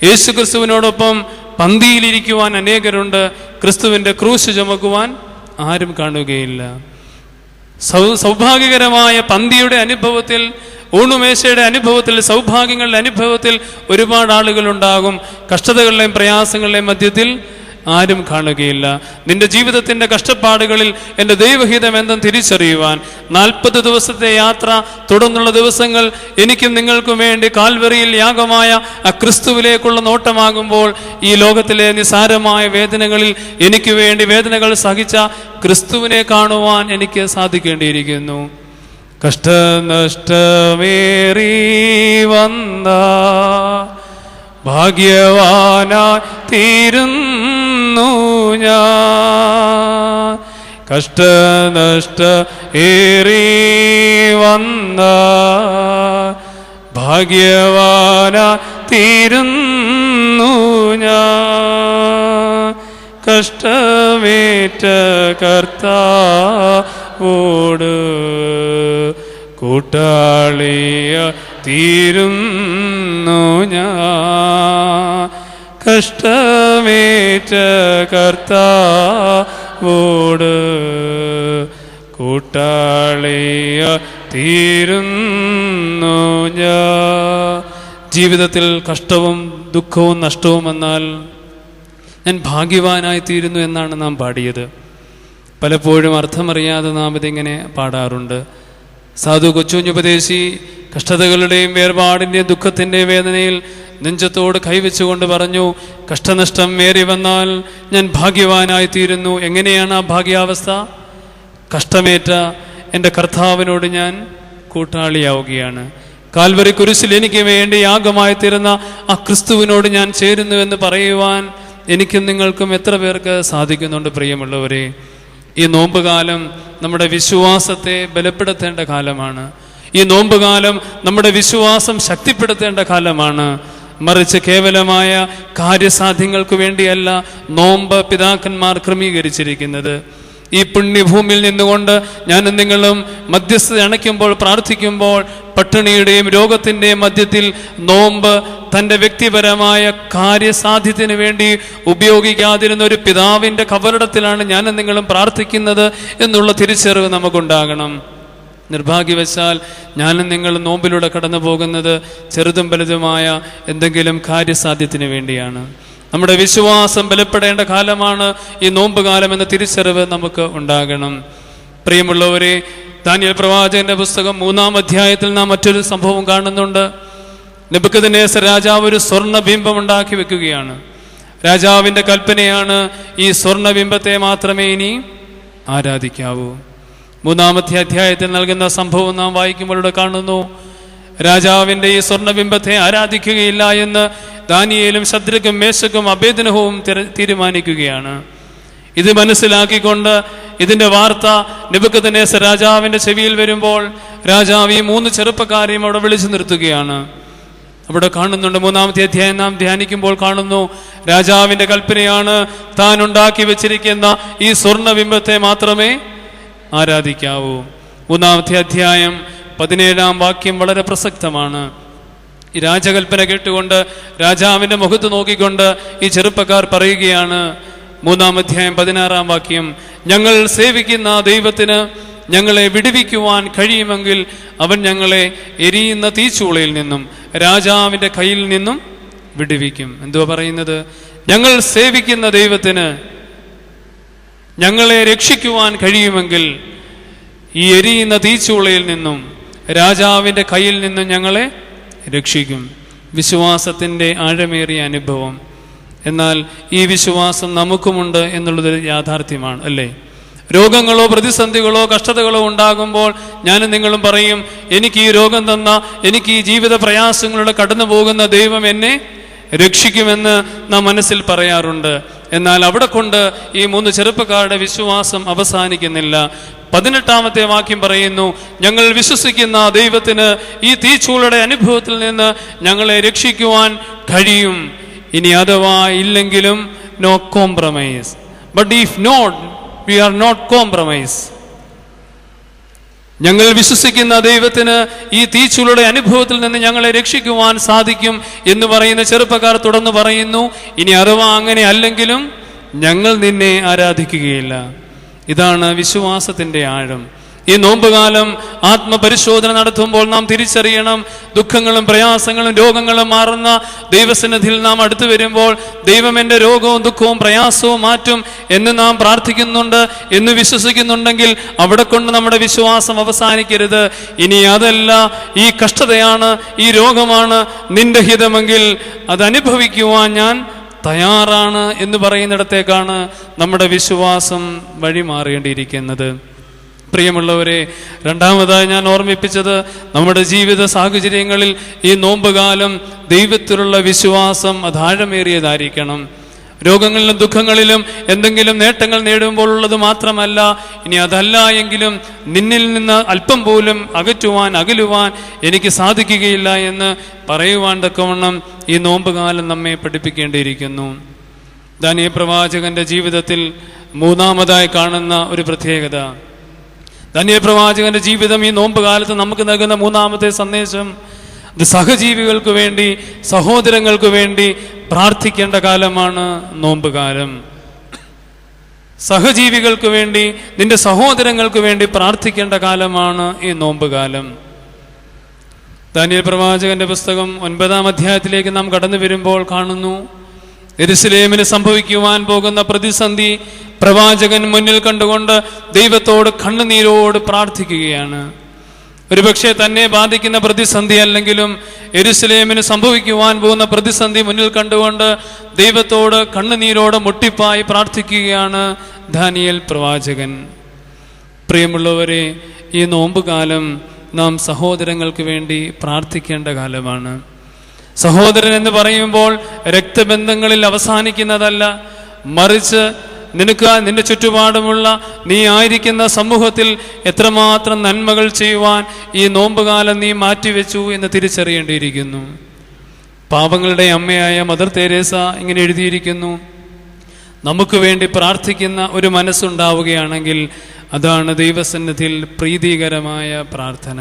A: യേശു ക്രിസ്തുവിനോടൊപ്പം പന്തിയിലിരിക്കുവാൻ അനേകരുണ്ട്, ക്രിസ്തുവിന്റെ ക്രൂശ് ചുമക്കുവാൻ ആരും കാണുകയില്ല. സൗഭാഗ്യകരമായ പന്തിയുടെ അനുഭവത്തിൽ, ഊണുമേശയുടെ അനുഭവത്തിൽ, സൗഭാഗ്യങ്ങളുടെ അനുഭവത്തിൽ ഒരുപാട് ആളുകൾ ഉണ്ടാകും. കഷ്ടതകളുടെയും പ്രയാസങ്ങളുടെയും മധ്യത്തിൽ ആരും കാണുകയില്ല. നിന്റെ ജീവിതത്തിന്റെ കഷ്ടപ്പാടുകളിൽ എൻ്റെ ദൈവഹിതം എന്തെന്ന് തിരിച്ചറിയുവാൻ 40 ദിവസത്തെ യാത്ര, തുടർന്നുള്ള ദിവസങ്ങൾ എനിക്കും നിങ്ങൾക്കും വേണ്ടി കാൽവറിയിൽ യാഗമായ ആ ക്രിസ്തുവിലേക്കുള്ള നോട്ടമാകുമ്പോൾ ഈ ലോകത്തിലെ നിസാരമായ വേദനകളിൽ എനിക്ക് വേണ്ടി വേദനകൾ സഹിച്ച ക്രിസ്തുവിനെ കാണുവാൻ എനിക്ക് സാധിക്കേണ്ടിയിരിക്കുന്നു. കഷ്ടനഷ്ടമേറി വന്ന ഭാഗ്യവാനായി തീരുന്നു ഞാൻ, കഷ്ടനഷ്ട ഏറി വന്ന ഭാഗ്യവാനായി തീരുന്നു ഞാൻ, കഷ്ടമേറ്റ കർത്താവോട് കൂട്ടാളിയ തീരുന്നു ഞാൻ, കഷ്ടമേറ്റ കർത്താവോട് കൂട്ടാളിയ തീരുന്നു ഞാൻ. ജീവിതത്തിൽ കഷ്ടവും ദുഃഖവും നഷ്ടവും വന്നാൽ ഞാൻ ഭാഗ്യവാനായിത്തീരുന്നു എന്നാണ് നാം പാടിയത്. പലപ്പോഴും അർത്ഥമറിയാതെ നാം ഇതിങ്ങനെ പാടാറുണ്ട്. സാധു കൊച്ചുഞ്ഞുപദേശി കഷ്ടതകളുടെയും വേർപാടിൻ്റെയും ദുഃഖത്തിൻ്റെയും വേദനയിൽ നെഞ്ചത്തോട് കൈവച്ചുകൊണ്ട് പറഞ്ഞു, കഷ്ടനഷ്ടം ഏറി വന്നാൽ ഞാൻ ഭാഗ്യവാനായിത്തീരുന്നു. എങ്ങനെയാണ് ആ ഭാഗ്യാവസ്ഥ? കഷ്ടമേറ്റ എൻ്റെ കർത്താവിനോട് ഞാൻ കൂട്ടാളിയാവുകയാണ്. കാൽവരി കുരിശിൽ എനിക്ക് വേണ്ടി യാഗമായി തീരുന്ന ആ ക്രിസ്തുവിനോട് ഞാൻ ചേരുന്നു എന്ന് പറയുവാൻ എനിക്കും നിങ്ങൾക്കും എത്ര പേർക്ക് സാധിക്കുന്നുണ്ട്? പ്രിയമുള്ളവരെ, ഈ നോമ്പുകാലം നമ്മുടെ വിശ്വാസത്തെ ബലപ്പെടുത്തേണ്ട കാലമാണ്. ഈ നോമ്പുകാലം നമ്മുടെ വിശ്വാസം ശക്തിപ്പെടുത്തേണ്ട കാലമാണ്. മറിച്ച് കേവലമായ കാര്യസാധ്യങ്ങൾക്ക് വേണ്ടിയല്ല നോമ്പ് പിതാക്കന്മാർ ക്രമീകരിച്ചിരിക്കുന്നത്. ഈ പുണ്യഭൂമിയിൽ നിന്നുകൊണ്ട് ഞാനും നിങ്ങളും മധ്യസ്ഥത അണയ്ക്കുമ്പോൾ, പ്രാർത്ഥിക്കുമ്പോൾ, പട്ടിണിയുടെയും രോഗത്തിൻ്റെയും മധ്യത്തിൽ നോമ്പ് തൻ്റെ വ്യക്തിപരമായ കാര്യസാധ്യത്തിന് വേണ്ടി ഉപയോഗിക്കാതിരുന്ന ഒരു പിതാവിൻ്റെ കബറിടത്തിലാണ് ഞാനും നിങ്ങളും പ്രാർത്ഥിക്കുന്നത് എന്നുള്ള തിരിച്ചറിവ് നമുക്കുണ്ടാകണം. നിർഭാഗ്യവശാൽ ഞാനും നിങ്ങൾ നോമ്പിലൂടെ കടന്നു പോകുന്നത് ചെറുതും വലുതുമായ എന്തെങ്കിലും കാര്യസാധ്യത്തിന് വേണ്ടിയാണ്. നമ്മുടെ വിശ്വാസം ബലപ്പെടേണ്ട കാലമാണ് ഈ നോമ്പ് കാലം എന്ന തിരിച്ചറിവ് നമുക്ക് ഉണ്ടാകണം. പ്രിയമുള്ളവരെ, ദാനിയേൽ പ്രവാചകന്റെ പുസ്തകം 3-ാം അധ്യായത്തിൽ നാം മറ്റൊരു സംഭവം കാണുന്നുണ്ട്. നെബൂഖദ്നേസർ രാജാവ് ഒരു സ്വർണ്ണബിംബം ഉണ്ടാക്കി വെക്കുകയാണ്. രാജാവിൻ്റെ കൽപ്പനയാണ്, ഈ സ്വർണ്ണബിംബത്തെ മാത്രമേ ഇനി ആരാധിക്കാവൂ. 3-ാമത്തെ അധ്യായത്തിൽ നൽകുന്ന സംഭവം നാം വായിക്കുമ്പോൾ ഇവിടെ കാണുന്നു. രാജാവിൻ്റെ ഈ സ്വർണ്ണബിംബത്തെ ആരാധിക്കുകയില്ല എന്ന് ദാനിയേലും ശദ്രക്കും മേശക്കും അബേദ്നെഗോവും തീരുമാനിക്കുകയാണ്. ഇത് മനസ്സിലാക്കിക്കൊണ്ട് ഇതിൻ്റെ വാർത്ത നെബൂഖദ്നേസർ രാജാവിൻ്റെ ചെവിയിൽ വരുമ്പോൾ രാജാവ് ഈ 3 ചെറുപ്പക്കാരെയും അവിടെ വിളിച്ചു നിർത്തുകയാണ്. അവിടെ കാണുന്നുണ്ട്, 3-ാമത്തെ അധ്യായം നാം ധ്യാനിക്കുമ്പോൾ കാണുന്നു, രാജാവിൻ്റെ കൽപ്പനയാണ്, താൻ ഉണ്ടാക്കി വെച്ചിരിക്കുന്ന ഈ സ്വർണ്ണബിംബത്തെ മാത്രമേ ആരാധിക്കാവൂ. 3-ാമത്തെ അധ്യായം 17-ാം വാക്യം വളരെ പ്രസക്തമാണ്. ഈ രാജകൽപ്പന കേട്ടുകൊണ്ട് രാജാവിൻ്റെ മുഖത്ത് നോക്കിക്കൊണ്ട് ഈ ചെറുപ്പക്കാർ പറയുകയാണ്, 3-ാം അധ്യായം 16-ാം വാക്യം, ഞങ്ങൾ സേവിക്കുന്ന ദൈവത്തിന് ഞങ്ങളെ വിടുവിക്കുവാൻ കഴിയുമെങ്കിൽ അവൻ ഞങ്ങളെ എരിയുന്ന തീച്ചൂളയിൽ നിന്നും രാജാവിൻ്റെ കയ്യിൽ നിന്നും വിടുവിക്കും. എന്തുവാ പറയുന്നത്? ഞങ്ങൾ സേവിക്കുന്ന ദൈവത്തിന് ഞങ്ങളെ രക്ഷിക്കുവാൻ കഴിയുമെങ്കിൽ ഈ എരിയുന്ന തീച്ചൂളയിൽ നിന്നും രാജാവിൻ്റെ കയ്യിൽ നിന്നും ഞങ്ങളെ രക്ഷിക്കും. വിശ്വാസത്തിൻ്റെ ആഴമേറിയ അനുഭവം. എന്നാൽ ഈ വിശ്വാസം നമുക്കുമുണ്ട് എന്നുള്ളത് യാഥാർത്ഥ്യമാണ്, അല്ലേ? രോഗങ്ങളോ പ്രതിസന്ധികളോ കഷ്ടതകളോ ഉണ്ടാകുമ്പോൾ ഞാനും നിങ്ങളും പറയും, എനിക്ക് ഈ രോഗം തന്ന, എനിക്ക് ഈ ജീവിത പ്രയാസങ്ങളുടെ കടന്നു പോകുന്ന ദൈവം എന്നെ രക്ഷിക്കുമെന്ന് നാം മനസ്സിൽ പറയാറുണ്ട്. എന്നാൽ അവിടെ കൊണ്ട് ഈ 3 ചെറുപ്പക്കാരുടെ വിശ്വാസം അവസാനിക്കുന്നില്ല. 18-ാമത്തെ വാക്യം പറയുന്നു, ഞങ്ങൾ വിശ്വസിക്കുന്ന ദൈവത്തിന് ഈ തീച്ചൂളയുടെ അനുഭവത്തിൽ നിന്ന് ഞങ്ങളെ രക്ഷിക്കുവാൻ കഴിയും. ഇനി അഥവാ ഇല്ലെങ്കിലും no compromise. But if not, we are not compromise. ഞങ്ങൾ വിശ്വസിക്കുന്ന ദൈവത്തിന് ഈ തീച്ചൂളയുടെ അനുഭവത്തിൽ നിന്ന് ഞങ്ങളെ രക്ഷിക്കുവാൻ സാധിക്കും എന്ന് പറയുന്ന ചെറുപ്പക്കാർ തുടർന്ന് പറയുന്നു, ഇനി അഥവാ അങ്ങനെ അല്ലെങ്കിലും ഞങ്ങൾ നിന്നെ ആരാധിക്കുകയില്ല. ഇതാണ് വിശ്വാസത്തിൻ്റെ ആഴം. ഈ നോമ്പുകാലം ആത്മപരിശോധന നടത്തുമ്പോൾ നാം തിരിച്ചറിയണം, ദുഃഖങ്ങളും പ്രയാസങ്ങളും രോഗങ്ങളും മാറുന്ന ദൈവസന്നിധിയിൽ നാം അടുത്തു വരുമ്പോൾ ദൈവം എൻ്റെ രോഗവും ദുഃഖവും പ്രയാസവും മാറ്റും എന്ന് നാം പ്രാർത്ഥിക്കുന്നുണ്ട് എന്ന് വിശ്വസിക്കുന്നുണ്ടെങ്കിൽ അവിടെ കൊണ്ട് നമ്മുടെ വിശ്വാസം അവസാനിക്കരുത്. ഇനി അതല്ല, ഈ കഷ്ടതയാണ്, ഈ രോഗമാണ് നിന്റെ ഹിതമെങ്കിൽ അത് അനുഭവിക്കുവാൻ ഞാൻ തയ്യാറാണ് എന്ന് പറയുന്നിടത്തേക്കാണ് നമ്മുടെ വിശ്വാസം വഴിമാറേണ്ടിയിരിക്കുന്നത്. പ്രിയമുള്ളവരെ, രണ്ടാമതായി ഞാൻ ഓർമ്മിപ്പിച്ചത്, നമ്മുടെ ജീവിത സാഹചര്യങ്ങളിൽ ഈ നോമ്പുകാലം ദൈവത്തിലുള്ള വിശ്വാസം അതാഴമേറിയതായിരിക്കണം. രോഗങ്ങളിലും ദുഃഖങ്ങളിലും എന്തെങ്കിലും നേട്ടങ്ങൾ നേടുമ്പോൾ ഉള്ളത് മാത്രമല്ല, ഇനി അതല്ല എങ്കിലും നിന്നിൽ നിന്ന് അല്പം പോലും അകലുവാൻ എനിക്ക് സാധിക്കുകയില്ല എന്ന് പറയുവാൻ തക്കവണ്ണം ഈ നോമ്പുകാലം നമ്മെ പഠിപ്പിക്കേണ്ടിയിരിക്കുന്നു. ദാനിയേൽ പ്രവാചകന്റെ ജീവിതത്തിൽ 3-ാമതായി കാണുന്ന ഒരു പ്രത്യേകത, ദാനിയേൽ പ്രവാചകന്റെ ജീവിതം ഈ നോമ്പ് കാലത്ത് നമുക്ക് നൽകുന്ന 3-ാമത്തെ സന്ദേശം, ഇത് സഹജീവികൾക്ക് വേണ്ടി, സഹോദരങ്ങൾക്ക് വേണ്ടി പ്രാർത്ഥിക്കേണ്ട കാലമാണ് നോമ്പ് കാലം. സഹജീവികൾക്ക് വേണ്ടി, നിന്റെ സഹോദരങ്ങൾക്ക് വേണ്ടി പ്രാർത്ഥിക്കേണ്ട കാലമാണ് ഈ നോമ്പ് കാലം. ദാനിയേൽ പ്രവാചകന്റെ പുസ്തകം 9-ാം അധ്യായത്തിലേക്ക് നാം കടന്നു വരുമ്പോൾ കാണുന്നു, യെരുശലേമിന് സംഭവിക്കുവാൻ പോകുന്ന പ്രതിസന്ധി പ്രവാചകൻ മുന്നിൽ കണ്ടുകൊണ്ട് ദൈവത്തോട് കണ്ണുനീരോട് പ്രാർത്ഥിക്കുകയാണ്. ഒരുപക്ഷെ തന്നെ ബാധിക്കുന്ന പ്രതിസന്ധി അല്ലെങ്കിലും യെരുശലേമിന് സംഭവിക്കുവാൻ പോകുന്ന പ്രതിസന്ധി മുന്നിൽ കണ്ടുകൊണ്ട് ദൈവത്തോട് കണ്ണുനീരോട് മുട്ടിപ്പായി പ്രാർത്ഥിക്കുകയാണ് ദാനിയേൽ പ്രവാചകൻ. പ്രിയമുള്ളവരെ, ഈ നോമ്പുകാലം നാം സഹോദരങ്ങൾക്ക് വേണ്ടി പ്രാർത്ഥിക്കേണ്ട കാലമാണ്. സഹോദരൻ എന്ന് പറയുമ്പോൾ രക്തബന്ധങ്ങളിൽ അവസാനിക്കുന്നതല്ല, മറിച്ച് നിന്റെ ചുറ്റുപാടുമുള്ള നീ ആയിരിക്കുന്ന സമൂഹത്തിൽ എത്രമാത്രം നന്മകൾ ചെയ്യുവാൻ ഈ നോമ്പുകാലം നീ മാറ്റിവെച്ചു എന്ന് തിരിച്ചറിയേണ്ടിയിരിക്കുന്നു. പാവങ്ങളുടെ അമ്മയായ മദർ തെരേസ ഇങ്ങനെ എഴുതിയിരിക്കുന്നു, നമുക്ക് വേണ്ടി പ്രാർത്ഥിക്കുന്ന ഒരു മനസ്സുണ്ടാവുകയാണെങ്കിൽ അതാണ് ദൈവസന്നിധിയിൽ പ്രീതികരമായ പ്രാർത്ഥന.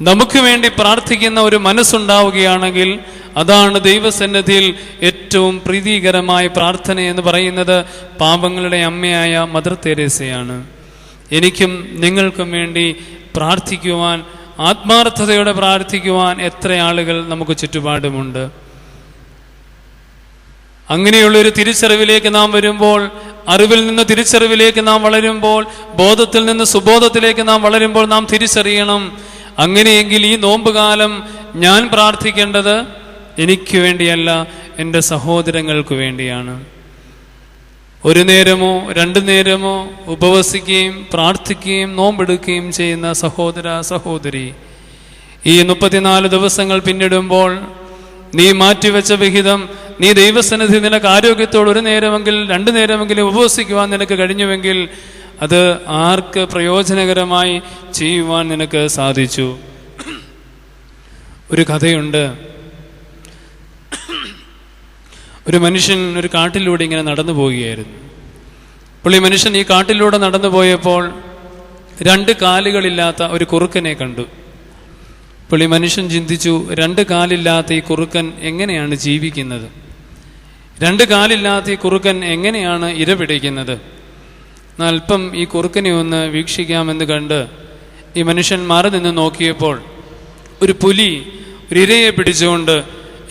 A: നമുക്ക് വേണ്ടി പ്രാർത്ഥിക്കുന്ന ഒരു മനസ്സുണ്ടാവുകയാണെങ്കിൽ അതാണ് ദൈവസന്നിധിയിൽ ഏറ്റവും പ്രീതികരമായ പ്രാർത്ഥന എന്ന് പറയുന്നത് പാപങ്ങളുടെ അമ്മയായ മദർ തെരേസയാണ്. എനിക്കും നിങ്ങൾക്കും വേണ്ടി പ്രാർത്ഥിക്കുവാൻ, ആത്മാർത്ഥതയോടെ പ്രാർത്ഥിക്കുവാൻ എത്ര ആളുകൾ നമുക്ക് ചുറ്റുപാടുമുണ്ട്. അങ്ങനെയുള്ളൊരു തിരിച്ചറിവിലേക്ക് നാം വരുമ്പോൾ, അറിവിൽ നിന്ന് തിരിച്ചറിവിലേക്ക് നാം വളരുമ്പോൾ, ബോധത്തിൽ നിന്ന് സുബോധത്തിലേക്ക് നാം വളരുമ്പോൾ നാം തിരിച്ചറിയണം, അങ്ങനെയെങ്കിൽ ഈ നോമ്പുകാലം ഞാൻ പ്രാർത്ഥിക്കേണ്ടത് എനിക്ക് വേണ്ടിയല്ല, എൻ്റെ സഹോദരങ്ങൾക്ക് വേണ്ടിയാണ്. ഒരു നേരമോ 2 നേരമോ ഉപവസിക്കുകയും പ്രാർത്ഥിക്കുകയും നോമ്പെടുക്കുകയും ചെയ്യുന്ന സഹോദര സഹോദരി, ഈ 34 ദിവസങ്ങൾ പിന്നിടുമ്പോൾ നീ മാറ്റിവെച്ച വിഹിതം, നീ ദൈവസന്നിധി നിനക്ക് ആരോഗ്യത്തോട് 1 നേരമെങ്കിൽ 2 നേരമെങ്കിലും ഉപവസിക്കുവാൻ നിനക്ക് കഴിഞ്ഞുവെങ്കിൽ അത് ആർക്ക് പ്രയോജനകരമായി ചെയ്യുവാൻ നിനക്ക് സാധിച്ചു. ഒരു കഥയുണ്ട്. ഒരു മനുഷ്യൻ ഒരു കാട്ടിലൂടെ ഇങ്ങനെ നടന്നു പോവുകയായിരുന്നു. അപ്പോൾ ഈ മനുഷ്യൻ ഈ കാട്ടിലൂടെ നടന്നു പോയപ്പോൾ 2 കാലുകളില്ലാത്ത ഒരു കുറുക്കനെ കണ്ടു. അപ്പോൾ ഈ മനുഷ്യൻ ചിന്തിച്ചു, 2 കാലില്ലാത്ത ഈ കുറുക്കൻ എങ്ങനെയാണ് ജീവിക്കുന്നത്? 2 കാലില്ലാത്ത ഈ കുറുക്കൻ എങ്ങനെയാണ് ഇര പിടിക്കുന്നത്? അല്പം ഈ കുറുക്കനെ ഒന്ന് വീക്ഷിക്കാമെന്ന് കണ്ട് ഈ മനുഷ്യൻ മാറി നിന്ന് നോക്കിയപ്പോൾ ഒരു പുലി ഒരു ഇരയെ പിടിച്ചുകൊണ്ട്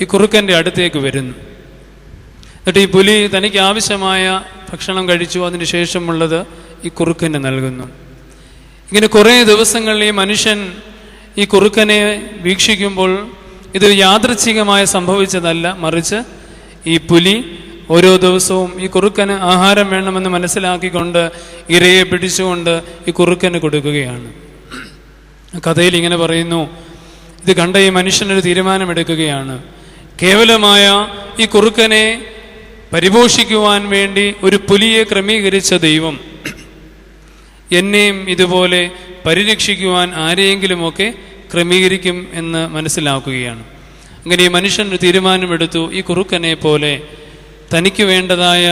A: ഈ കുറുക്കൻ്റെ അടുത്തേക്ക് വരുന്നു. എന്നിട്ട് ഈ പുലി തനിക്ക് ആവശ്യമായ ഭക്ഷണം കഴിച്ചു, അതിന് ശേഷമുള്ളത് ഈ കുറുക്കന് നൽകുന്നു. ഇങ്ങനെ കുറേ ദിവസങ്ങളിൽ ഈ മനുഷ്യൻ ഈ കുറുക്കനെ വീക്ഷിക്കുമ്പോൾ ഇത് യാദൃച്ഛികമായി സംഭവിച്ചതല്ല, മറിച്ച് ഈ പുലി ഓരോ ദിവസവും ഈ കുറുക്കന് ആഹാരം വേണമെന്ന് മനസ്സിലാക്കിക്കൊണ്ട് ഇരയെ പിടിച്ചുകൊണ്ട് ഈ കുറുക്കന് കൊടുക്കുകയാണ്. കഥയിൽ ഇങ്ങനെ പറയുന്നു, ഇത് കണ്ട ഈ മനുഷ്യനൊരു തീരുമാനമെടുക്കുകയാണ്. കേവലമായ ഈ കുറുക്കനെ പരിപോഷിക്കുവാൻ വേണ്ടി ഒരു പുലിയെ ക്രമീകരിച്ച ദൈവം എന്നെയും ഇതുപോലെ പരിരക്ഷിക്കുവാൻ ആരെയെങ്കിലുമൊക്കെ ക്രമീകരിക്കും എന്ന് മനസ്സിലാക്കുകയാണ്. അങ്ങനെ ഈ മനുഷ്യൻ ഒരു തീരുമാനമെടുത്തു, ഈ കുറുക്കനെ പോലെ തനിക്ക് വേണ്ടതായ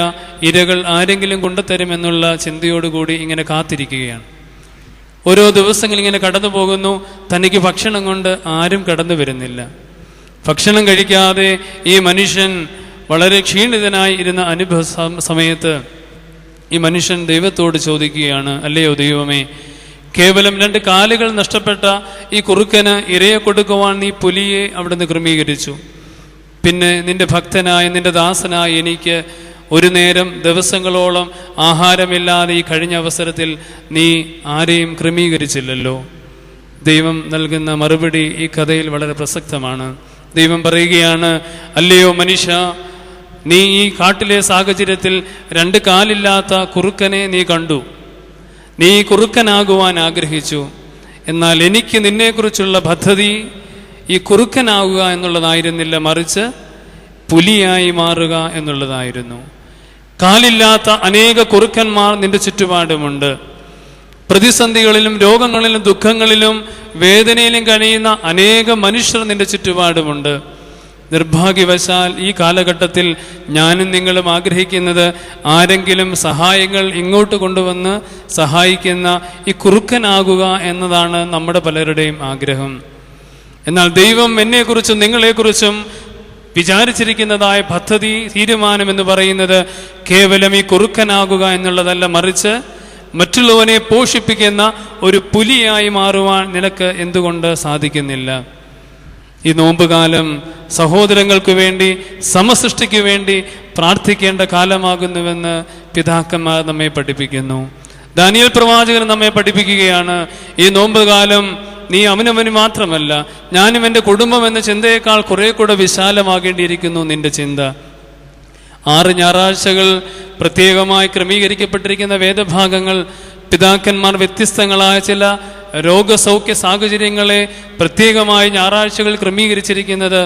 A: ഇരകൾ ആരെങ്കിലും കൊണ്ടുതരുമെന്നുള്ള ചിന്തയോടുകൂടി ഇങ്ങനെ കാത്തിരിക്കുകയാണ്. ഓരോ ദിവസങ്ങൾ ഇങ്ങനെ കടന്നു പോകുന്നു, തനിക്ക് ഭക്ഷണം കൊണ്ട് ആരും കടന്നു വരുന്നില്ല. ഭക്ഷണം കഴിക്കാതെ ഈ മനുഷ്യൻ വളരെ ക്ഷീണിതനായി ഇരുന്ന അനുഭവ സമയത്ത് ഈ മനുഷ്യൻ ദൈവത്തോട് ചോദിക്കുകയാണ്, അല്ലയോ ദൈവമേ, കേവലം 2 കാലുകൾ നഷ്ടപ്പെട്ട ഈ കുറുക്കന് ഇരയെ കൊടുക്കുവാൻ നീ പുലിയെ അവിടുന്ന് ക്രമീകരിച്ചു. പിന്നെ നിന്റെ ഭക്തനായ നിന്റെ ദാസനായ എനിക്ക് 1 നേരം ദിവസങ്ങളോളം ആഹാരമില്ലാതെ ഈ കഴിഞ്ഞ അവസരത്തിൽ നീ ആരെയും ക്രമീകരിച്ചില്ലല്ലോ. ദൈവം നൽകുന്ന മറുപടി ഈ കഥയിൽ വളരെ പ്രസക്തമാണ്. ദൈവം പറയുകയാണ്, അല്ലയോ മനുഷ്യ, നീ ഈ കാട്ടിലെ സാഹചര്യത്തിൽ 2 കാലില്ലാത്ത കുറുക്കനെ നീ കണ്ടു, നീ കുറുക്കനാകുവാൻ ആഗ്രഹിച്ചു. എന്നാൽ എനിക്ക് നിന്നെക്കുറിച്ചുള്ള പദ്ധതി ഈ കുറുക്കനാകുക എന്നുള്ളതായിരുന്നില്ല, മറിച്ച് പുലിയായി മാറുക എന്നുള്ളതായിരുന്നു. കാലില്ലാത്ത അനേക കുറുക്കന്മാർ നിന്റെ ചുറ്റുപാടുമുണ്ട്. പ്രതിസന്ധികളിലും രോഗങ്ങളിലും ദുഃഖങ്ങളിലും വേദനയിലും കഴിയുന്ന അനേക മനുഷ്യർ നിന്റെ ചുറ്റുപാടുമുണ്ട്. നിർഭാഗ്യവശാൽ ഈ കാലഘട്ടത്തിൽ ഞാനും നിങ്ങളും ആഗ്രഹിക്കുന്നത് ആരെങ്കിലും സഹായങ്ങൾ ഇങ്ങോട്ട് കൊണ്ടുവന്ന് സഹായിക്കുന്ന ഈ കുറുക്കനാകുക എന്നതാണ് നമ്മുടെ പലരുടെയും ആഗ്രഹം. എന്നാൽ ദൈവം എന്നെക്കുറിച്ചും നിങ്ങളെക്കുറിച്ചും വിചാരിച്ചിരിക്കുന്നതായ പദ്ധതി, തീരുമാനം എന്ന് പറയുന്നത് കേവലം ഈ കുറുക്കനാകുക എന്നുള്ളതല്ല, മറിച്ച് മറ്റുള്ളവനെ പോഷിപ്പിക്കുന്ന ഒരു പുലിയായി മാറുവാൻ നിനക്ക് എന്തുകൊണ്ട് സാധിക്കുന്നില്ല? ഈ നോമ്പുകാലം സഹോദരങ്ങൾക്ക് വേണ്ടി, സമസൃഷ്ടിക്ക് വേണ്ടി പ്രാർത്ഥിക്കേണ്ട കാലമാകുന്നുവെന്ന് പിതാക്കന്മാർ നമ്മെ പഠിപ്പിക്കുന്നു. ദാനിയേൽ പ്രവാചകൻ നമ്മെ പഠിപ്പിക്കുകയാണ്, ഈ നോമ്പുകാലം നീ അവനവന് മാത്രമല്ല, ഞാനും എൻ്റെ കുടുംബം എന്ന ചിന്തയേക്കാൾ കുറെ കൂടെ വിശാലമാകേണ്ടിയിരിക്കുന്നു നിന്റെ ചിന്ത. 6 ഞായറാഴ്ചകൾ പ്രത്യേകമായി ക്രമീകരിക്കപ്പെട്ടിരിക്കുന്ന വേദഭാഗങ്ങൾ പിതാക്കന്മാർ വ്യത്യസ്തങ്ങളായ ചില രോഗസൗഖ്യ സാഹചര്യങ്ങളെ പ്രത്യേകമായി ഞായറാഴ്ചകൾ ക്രമീകരിച്ചിരിക്കുന്നത്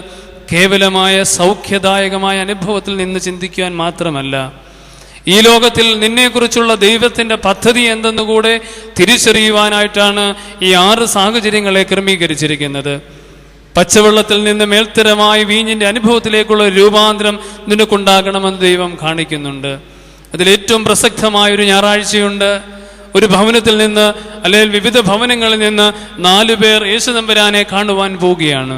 A: കേവലമായ സൗഖ്യദായകമായ അനുഭവത്തിൽ നിന്ന് ചിന്തിക്കുവാൻ മാത്രമല്ല, ഈ ലോകത്തിൽ നിന്നെക്കുറിച്ചുള്ള ദൈവത്തിൻ്റെ പദ്ധതി എന്തെന്നുകൂടെ തിരിച്ചറിയുവാനായിട്ടാണ് ഈ 6 സാഹചര്യങ്ങളെ ക്രമീകരിച്ചിരിക്കുന്നത്. പച്ചവെള്ളത്തിൽ നിന്ന് മേൽത്തരമായ വീഞ്ഞിൻ്റെ അനുഭവത്തിലേക്കുള്ള രൂപാന്തരം നിനക്കുണ്ടാകണമെന്ന് ദൈവം കാണിക്കുന്നുണ്ട്. അതിലേറ്റവും പ്രസക്തമായൊരു ഞായറാഴ്ചയുണ്ട്. ഒരു ഭവനത്തിൽ നിന്ന്, അല്ലെങ്കിൽ വിവിധ ഭവനങ്ങളിൽ നിന്ന് 4 പേർ യേശുതമ്പുരാനെ കാണുവാൻ പോവുകയാണ്.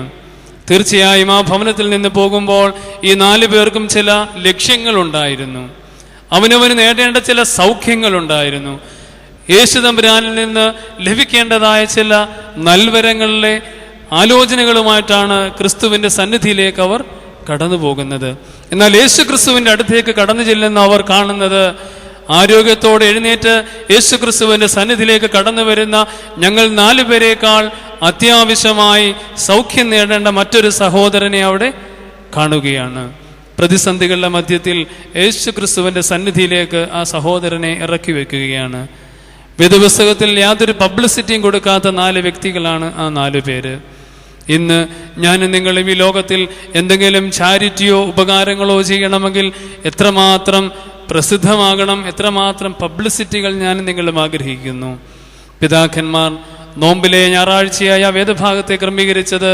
A: തീർച്ചയായും ആ ഭവനത്തിൽ നിന്ന് പോകുമ്പോൾ ഈ 4 പേർക്കും ചില ലക്ഷ്യങ്ങളുണ്ടായിരുന്നു. അവനവന് നേടേണ്ട ചില സൗഖ്യങ്ങളുണ്ടായിരുന്നു. യേശുതമ്പുരാനിൽ നിന്ന് ലഭിക്കേണ്ടതായ ചില നൽവരങ്ങളിലെ ആലോചനകളുമായിട്ടാണ് ക്രിസ്തുവിൻ്റെ സന്നിധിയിലേക്ക് അവർ കടന്നു പോകുന്നത്. എന്നാൽ യേശു ക്രിസ്തുവിൻ്റെ അടുത്തേക്ക് കടന്നു ചെല്ലുന്ന അവർ കാണുന്നത്, ആരോഗ്യത്തോടെ എഴുന്നേറ്റ് യേശു ക്രിസ്തുവിൻ്റെ സന്നിധിയിലേക്ക് കടന്നു വരുന്ന ഞങ്ങൾ 4 പേരേക്കാൾ അത്യാവശ്യമായി സൗഖ്യം നേടേണ്ട മറ്റൊരു സഹോദരനെ അവിടെ കാണുകയാണ്. പ്രതിസന്ധികളുടെ മധ്യത്തിൽ യേശു ക്രിസ്തുവിൻ്റെ സന്നിധിയിലേക്ക് ആ സഹോദരനെ ഇറക്കി വെക്കുകയാണ്. വേദപുസ്തകത്തിൽ യാതൊരു പബ്ലിസിറ്റിയും കൊടുക്കാത്ത 4 വ്യക്തികളാണ് ആ 4 പേര്. ഇന്ന് ഞാനും നിങ്ങളും ഈ ലോകത്തിൽ എന്തെങ്കിലും ചാരിറ്റിയോ ഉപകാരങ്ങളോ ചെയ്യണമെങ്കിൽ എത്രമാത്രം പ്രസിദ്ധമാകണം, എത്രമാത്രം പബ്ലിസിറ്റികൾ ഞാനും നിങ്ങളും ആഗ്രഹിക്കുന്നു. പിതാക്കന്മാർ നോമ്പിലെ ഞായറാഴ്ചയായ വേദഭാഗത്തെ ക്രമീകരിച്ചത്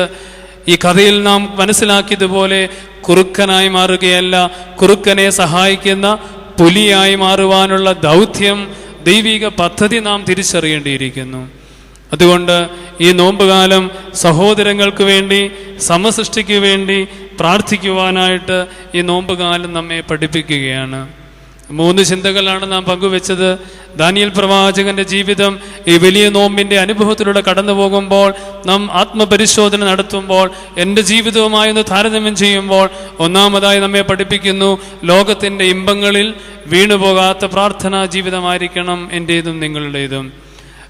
A: ഈ കഥയിൽ നാം മനസ്സിലാക്കിയതുപോലെ കുറുക്കനായി മാറുകയല്ല, കുറുക്കനെ സഹായിക്കുന്ന പുലിയായി മാറുവാനുള്ള ദൗത്യം, ദൈവിക പദ്ധതി നാം തിരിച്ചറിയേണ്ടിയിരിക്കുന്നു. അതുകൊണ്ട് ഈ നോമ്പുകാലം സഹോദരങ്ങൾക്ക് വേണ്ടി, സമസൃഷ്ടിക്ക് വേണ്ടി പ്രാർത്ഥിക്കുവാനായിട്ട് ഈ നോമ്പുകാലം നമ്മെ പഠിപ്പിക്കുകയാണ്. 3 ചിന്തകളാണ് നാം പങ്കുവെച്ചത്. ദാനിയേൽ പ്രവാചകന്റെ ജീവിതം ഈ വലിയ നോമ്പിന്റെ അനുഭവത്തിലൂടെ കടന്നു പോകുമ്പോൾ, നാം ആത്മപരിശോധന നടത്തുമ്പോൾ, എൻ്റെ ജീവിതവുമായി ഒന്ന് താരതമ്യം ചെയ്യുമ്പോൾ, ഒന്നാമതായി നമ്മെ പഠിപ്പിക്കുന്നു, ലോകത്തിൻ്റെ ഇമ്പങ്ങളിൽ വീണുപോകാത്ത പ്രാർത്ഥനാ ജീവിതമായിരിക്കണം എൻ്റേതും നിങ്ങളുടേതും.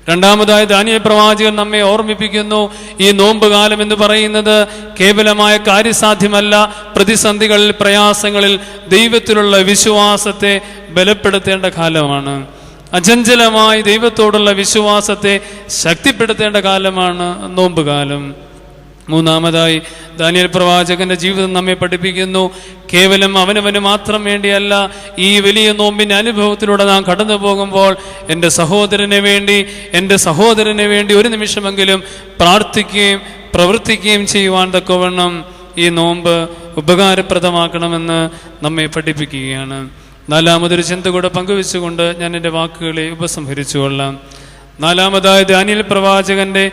A: രണ്ടാമതായി ദാനിയേൽ പ്രവാചകൻ നമ്മെ ഓർമ്മിപ്പിക്കുന്നു, ഈ നോമ്പുകാലം എന്ന് പറയുന്നത് കേവലമായ കാര്യസാധ്യമല്ല, പ്രതിസന്ധികളിൽ, പ്രയാസങ്ങളിൽ ദൈവത്തിലുള്ള വിശ്വാസത്തെ ബലപ്പെടുത്തേണ്ട കാലമാണ്. അചഞ്ചലമായി ദൈവത്തോടുള്ള വിശ്വാസത്തെ ശക്തിപ്പെടുത്തേണ്ട കാലമാണ് നോമ്പുകാലം. മൂന്നാമതായി ദാനിയേൽ പ്രവാചകന്റെ ജീവിതം നമ്മെ പഠിപ്പിക്കുന്നു, കേവലം അവനവന് മാത്രം വേണ്ടിയല്ല, ഈ വലിയ നോമ്പിന്റെ അനുഭവത്തിലൂടെ നാം കടന്നു പോകുമ്പോൾ എൻ്റെ സഹോദരന് വേണ്ടി ഒരു നിമിഷമെങ്കിലും പ്രാർത്ഥിക്കുകയും പ്രവർത്തിക്കുകയും ചെയ്യുവാൻ തക്കവണ്ണം ഈ നോമ്പ് ഉപകാരപ്രദമാക്കണമെന്ന് നമ്മെ പഠിപ്പിക്കുകയാണ്. 4-മതൊരു ചിന്ത കൂടെ പങ്കുവെച്ചുകൊണ്ട് ഞാൻ എൻ്റെ വാക്കുകളെ ഉപസംഹരിച്ചുകൊള്ളാം. 4-മതായി ദാനിയേൽ പ്രവാചകന്റെ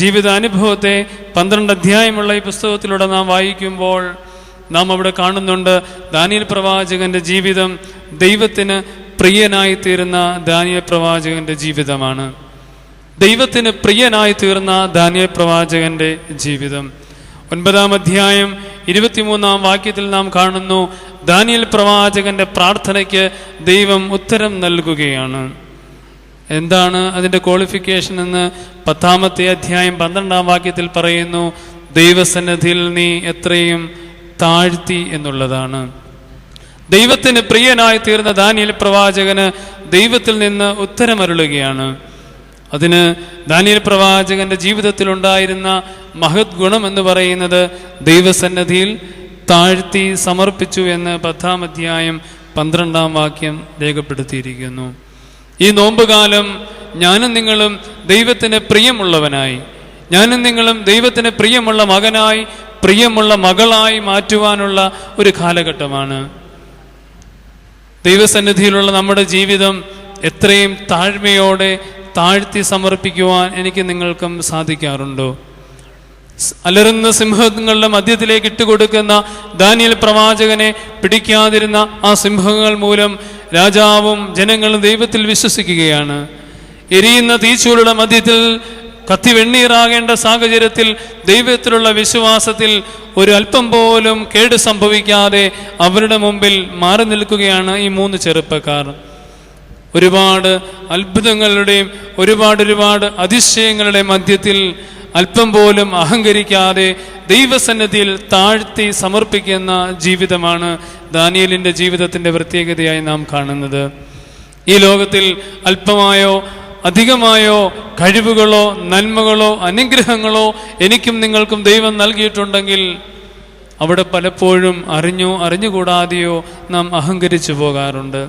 A: ജീവിതാനുഭവത്തെ 12 അധ്യായമുള്ള ഈ പുസ്തകത്തിലൂടെ നാം വായിക്കുമ്പോൾ നാം അവിടെ കാണുന്നുണ്ട്, ദാനിയേൽ പ്രവാചകന്റെ ജീവിതം ദൈവത്തിന് പ്രിയനായി തീർന്ന ദാനിയേൽ പ്രവാചകന്റെ ജീവിതമാണ്. ദൈവത്തിന് പ്രിയനായി തീർന്ന ദാനിയേൽ പ്രവാചകന്റെ ജീവിതം 9-ാം അധ്യായം 23-ാം വാക്യത്തിൽ നാം കാണുന്നു, ദാനിയേൽ പ്രവാചകന്റെ പ്രാർത്ഥനയ്ക്ക് ദൈവം ഉത്തരം നൽകുകയാണ്. എന്താണ് അതിൻ്റെ ക്വാളിഫിക്കേഷൻ എന്ന് 10-ാമത്തെ അധ്യായം 12-ാം വാക്യത്തിൽ പറയുന്നു, ദൈവസന്നിധിയിൽ നീ എത്രയും താഴ്ത്തി എന്നുള്ളതാണ്. ദൈവത്തിന് പ്രിയനായി തീർന്ന ദാനിയേൽ പ്രവാചകന് ദൈവത്തിൽ നിന്ന് ഉത്തരമരുളുകയാണ്. അതിന് ദാനിയേൽ പ്രവാചകന്റെ ജീവിതത്തിൽ ഉണ്ടായിരുന്ന മഹത് ഗുണം എന്ന് പറയുന്നത് ദൈവസന്നിധിയിൽ താഴ്ത്തി സമർപ്പിച്ചു എന്ന് 10-ാം അധ്യായം 12-ാം വാക്യം രേഖപ്പെടുത്തിയിരിക്കുന്നു. ഈ നോമ്പുകാലം ഞാനും നിങ്ങളും ദൈവത്തിന് പ്രിയമുള്ളവനായി, ഞാനും നിങ്ങളും ദൈവത്തിന് പ്രിയമുള്ള മകനായി, പ്രിയമുള്ള മകളായി മാറ്റുവാനുള്ള ഒരു കാലഘട്ടമാണ്. ദൈവസന്നിധിയിലുള്ള നമ്മുടെ ജീവിതം എത്രയും താഴ്മയോടെ താഴ്ത്തി സമർപ്പിക്കുവാൻ എനിക്ക് നിങ്ങൾക്കും സാധിക്കാറുണ്ടോ? അലറുന്ന സിംഹങ്ങളുടെ മധ്യത്തിലേക്ക് ഇട്ടുകൊടുക്കുന്ന ദാനിയേൽ പ്രവാചകനെ പിടിക്കാതിരുന്ന ആ സിംഹങ്ങൾ മൂലം രാജാവും ജനങ്ങളും ദൈവത്തിൽ വിശ്വസിക്കുകയാണ്. എരിയുന്ന തീച്ചൂളുടെ മധ്യത്തിൽ കത്തിവെണ്ണീറാകേണ്ട സാഹചര്യത്തിൽ ദൈവത്തിലുള്ള വിശ്വാസത്തിൽ ഒരു അല്പം പോലും കേട് സംഭവിക്കാതെ അവരുടെ മുമ്പിൽ മാറി നിൽക്കുകയാണ് ഈ 3 ചെറുപ്പക്കാർ. ഒരുപാട് അത്ഭുതങ്ങളുടെയും ഒരുപാട് അതിശയങ്ങളുടെ മധ്യത്തിൽ അല്പം പോലും അഹങ്കരിക്കാതെ ദൈവസന്നിധിയിൽ താഴ്ത്തി സമർപ്പിക്കുന്ന ജീവിതമാണ് ദാനിയേലിന്റെ ജീവിതത്തിന്റെ പ്രത്യേകതയായി നാം കാണുന്നത്. ഈ ലോകത്തിൽ അല്പമായോ അധികമായോ കഴിവുകളോ നന്മകളോ അനുഗ്രഹങ്ങളോ എനിക്കും നിങ്ങൾക്കും ദൈവം നൽകിയിട്ടുണ്ടെങ്കിൽ അവിടെ പലപ്പോഴും അറിഞ്ഞുകൂടാതെയോ നാം അഹങ്കരിച്ചു പോകാറുണ്ട്.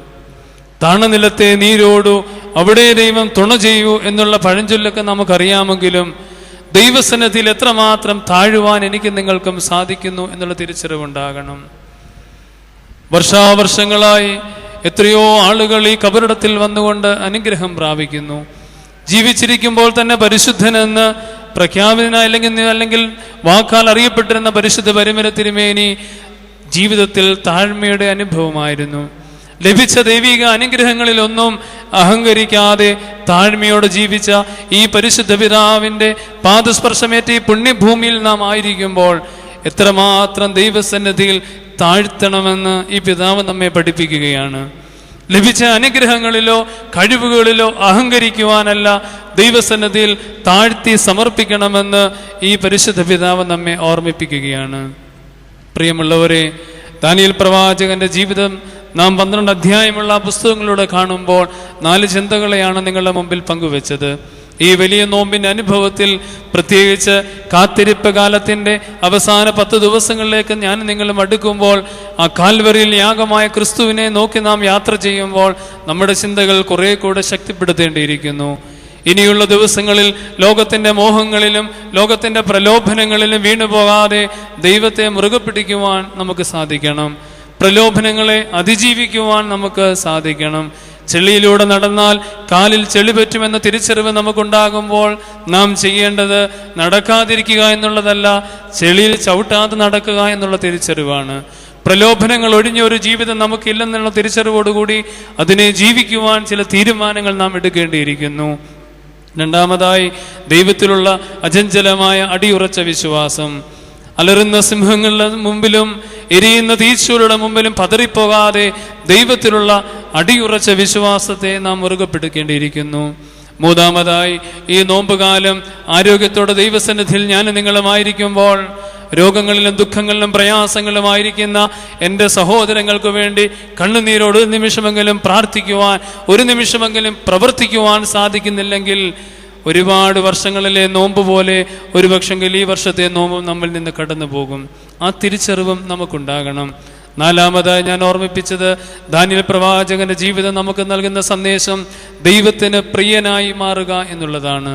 A: താണനിലത്തെ നീരോടു അവിടെ ദൈവം തുണ ചെയ്യൂ എന്നുള്ള പഴഞ്ചൊല്ലൊക്കെ നമുക്കറിയാമെങ്കിലും ദൈവസന്നിധിയിൽ എത്രമാത്രം താഴുവാൻ എനിക്കും നിങ്ങൾക്കും സാധിക്കുന്നു എന്നുള്ള തിരിച്ചറിവുണ്ടാകണം. വർഷാവർഷങ്ങളായി എത്രയോ ആളുകൾ ഈ കബറിടത്തിൽ വന്നുകൊണ്ട് അനുഗ്രഹം പ്രാപിക്കുന്നു. ജീവിച്ചിരിക്കുമ്പോൾ തന്നെ പരിശുദ്ധനെന്ന് പ്രഖ്യാപന അല്ലെങ്കിൽ വാക്കാൽ അറിയപ്പെട്ടിരുന്ന പരിശുദ്ധ പരിമല തിരുമേനി ജീവിതത്തിൽ താഴ്മയുടെ അനുഭവമായിരുന്നു. ലഭിച്ച ദൈവിക അനുഗ്രഹങ്ങളിലൊന്നും അഹങ്കരിക്കാതെ താഴ്മയോടെ ജീവിച്ച ഈ പരിശുദ്ധ പിതാവിന്റെ പാദസ്പർശമേറ്റ ഈ പുണ്യഭൂമിയിൽ നാം ആയിരിക്കുമ്പോൾ എത്രമാത്രം ദൈവസന്നിധിയിൽ താഴ്ത്തണമെന്ന് ഈ പിതാവ് നമ്മെ പഠിപ്പിക്കുകയാണ്. ലഭിച്ച അനുഗ്രഹങ്ങളിലോ കഴിവുകളിലോ അഹങ്കരിക്കുവാനല്ല, ദൈവസന്നിധിയിൽ താഴ്ത്തി സമർപ്പിക്കണമെന്ന് ഈ പരിശുദ്ധ പിതാവ് നമ്മെ ഓർമ്മിപ്പിക്കുകയാണ്. പ്രിയമുള്ളവരെ, ദാനിയേൽ പ്രവാചകന്റെ ജീവിതം നാം 12 അധ്യായമുള്ള പുസ്തകങ്ങളിലൂടെ കാണുമ്പോൾ 4 ചിന്തകളെയാണ് നിങ്ങളുടെ മുമ്പിൽ പങ്കുവെച്ചത്. ഈ വലിയ നോമ്പിന്റെ അനുഭവത്തിൽ, പ്രത്യേകിച്ച് കാത്തിരിപ്പ് കാലത്തിന്റെ അവസാന 10 ദിവസങ്ങളിലേക്ക് ഞാൻ നിങ്ങളും അടുക്കുമ്പോൾ, ആ കാൽവരിയിൽ യാഗമായ ക്രിസ്തുവിനെ നോക്കി നാം യാത്ര ചെയ്യുമ്പോൾ നമ്മുടെ ചിന്തകൾ കുറെ കൂടെ ശക്തിപ്പെടുത്തേണ്ടിയിരിക്കുന്നു. ഇനിയുള്ള ദിവസങ്ങളിൽ ലോകത്തിന്റെ മോഹങ്ങളിലും ലോകത്തിന്റെ പ്രലോഭനങ്ങളിലും വീണുപോകാതെ ദൈവത്തെ മുറുകെ പിടിക്കുവാൻ നമുക്ക് സാധിക്കണം. പ്രലോഭനങ്ങളെ അതിജീവിക്കുവാൻ നമുക്ക് സാധിക്കണം. ചെളിയിലൂടെ നടന്നാൽ കാലിൽ ചെളി പറ്റുമെന്ന തിരിച്ചറിവ് നമുക്കുണ്ടാകുമ്പോൾ നാം ചെയ്യേണ്ടത് നടക്കാതിരിക്കുക എന്നുള്ളതല്ല, ചെളിയിൽ ചവിട്ടാതെ നടക്കുക എന്നുള്ള തിരിച്ചറിവാണ്. പ്രലോഭനങ്ങൾ ഒഴിഞ്ഞ ഒരു ജീവിതം നമുക്കില്ലെന്നുള്ള തിരിച്ചറിവോടുകൂടി അതിനെ ജീവിക്കുവാൻ ചില തീരുമാനങ്ങൾ നാം എടുക്കേണ്ടിയിരിക്കുന്നു. രണ്ടാമതായി, ദൈവത്തിലുള്ള അചഞ്ചലമായ അടിയുറച്ച വിശ്വാസം. അലറുന്ന സിംഹങ്ങളുടെ മുമ്പിലും എരിയുന്ന തീച്ചൂരുടെ മുമ്പിലും പതറിപ്പോകാതെ ദൈവത്തിലുള്ള അടിയുറച്ച വിശ്വാസത്തെ നാം മുറുകെ പിടിക്കേണ്ടിയിരിക്കുന്നു. മൂന്നാമതായി, ഈ നോമ്പുകാലം ആരോഗ്യത്തോടെ ദൈവസന്നിധിയിൽ ഞാൻ നിങ്ങളുമായിരിക്കുമ്പോൾ രോഗങ്ങളിലും ദുഃഖങ്ങളിലും പ്രയാസങ്ങളിലുമായിരിക്കുന്ന എൻ്റെ സഹോദരങ്ങൾക്ക് വേണ്ടി കണ്ണുനീരോട് ഒരു നിമിഷമെങ്കിലും പ്രാർത്ഥിക്കുവാൻ, ഒരു നിമിഷമെങ്കിലും പ്രവർത്തിക്കുവാൻ സാധിക്കുന്നില്ലെങ്കിൽ ഒരുപാട് വർഷങ്ങളിലെ നോമ്പ് പോലെ ഒരു പക്ഷെങ്കിൽ ഈ വർഷത്തെ നോമ്പും നമ്മിൽ നിന്ന് കടന്നു പോകും. ആ തിരിച്ചറിവും നമുക്കുണ്ടാകണം. നാലാമതായി ഞാൻ ഓർമ്മിപ്പിച്ചത്, ദാനിയേൽ പ്രവാചകന്റെ ജീവിതം നമുക്ക് നൽകുന്ന സന്ദേശം ദൈവത്തിന് പ്രിയനായി മാറുക എന്നുള്ളതാണ്.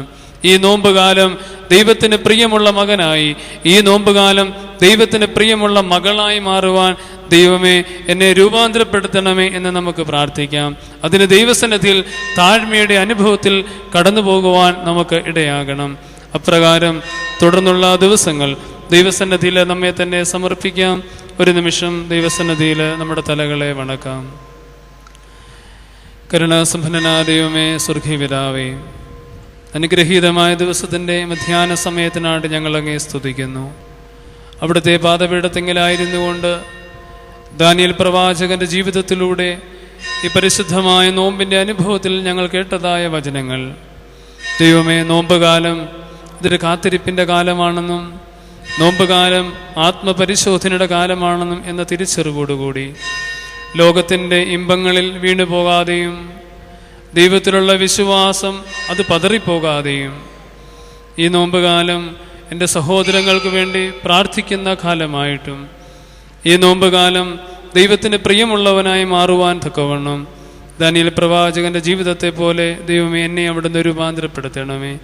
A: ഈ നോമ്പുകാലം ദൈവത്തിന് പ്രിയമുള്ള മകനായി, ഈ നോമ്പുകാലം ദൈവത്തിന് പ്രിയമുള്ള മകളായി മാറുവാൻ ദൈവമേ എന്നെ രൂപാന്തരപ്പെടുത്തണമേ എന്ന് നമുക്ക് പ്രാർത്ഥിക്കാം. അതിന് ദൈവസന്നിധിയിൽ താഴ്മയുടെ അനുഭവത്തിൽ കടന്നു പോകുവാൻ നമുക്ക് ഇടയാകണം. അപ്രകാരം തുടർന്നുള്ള ദിവസങ്ങൾ ദൈവസന്നിധിയിൽ നമ്മെ തന്നെ സമർപ്പിക്കാം. ഒരു നിമിഷം ദൈവസന്നിധിയിൽ നമ്മുടെ തലകളെ വണക്കാം. കരുണാസമ്പന്നനായ ദൈവമേ, സ്വർഗീയ പിതാവേ, അനുഗ്രഹീതമായ ദിവസത്തിൻ്റെ മധ്യാഹ്ന സമയത്തിനായിട്ട് ഞങ്ങൾ അങ്ങേ സ്തുതിക്കുന്നു. അവിടുത്തെ പാദപീഠത്തെങ്കിലായിരുന്നു കൊണ്ട് ദാനിയേൽ പ്രവാചകന്റെ ജീവിതത്തിലൂടെ ഈ പരിശുദ്ധമായ നോമ്പിൻ്റെ അനുഭവത്തിൽ ഞങ്ങൾ കേട്ടതായ വചനങ്ങൾ, ദൈവമേ, നോമ്പുകാലം ഇതൊരു കാത്തിരിപ്പിൻ്റെ കാലമാണെന്നും നോമ്പുകാലം ആത്മപരിശോധനയുടെ കാലമാണെന്നും എന്ന തിരിച്ചറിവോടുകൂടി ലോകത്തിൻ്റെ ഇമ്പങ്ങളിൽ വീണുപോകാതെയും ദൈവത്തിലുള്ള വിശ്വാസം അത് പതറിപ്പോകാതെയും ഈ നോമ്പുകാലം എൻ്റെ സഹോദരങ്ങൾക്ക് വേണ്ടി പ്രാർത്ഥിക്കുന്ന കാലമായിട്ടും ഈ നോമ്പുകാലം ദൈവത്തിന് പ്രിയമുള്ളവനായി മാറുവാൻ തക്കവണ്ണം ദാനിയേൽ പ്രവാചകന്റെ ജീവിതത്തെ പോലെ ദൈവമേ എന്നെ അവിടുന്ന് രൂപാന്തരപ്പെടുത്തണമേ.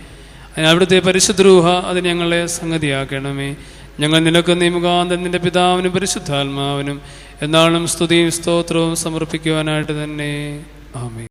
A: അവിടുത്തെ പരിശുദ്ധ രൂഹ അത് ഞങ്ങളെ സംഗതിയാക്കണമേ. ഞങ്ങൾ നിനക്ക് മുഖാന്തരം നിന്റെ പിതാവിനും പരിശുദ്ധാത്മാവിനും എന്നാളും സ്തുതിയും സ്തോത്രവും സമർപ്പിക്കുവാനായിട്ട് തന്നെ. ആമേൻ.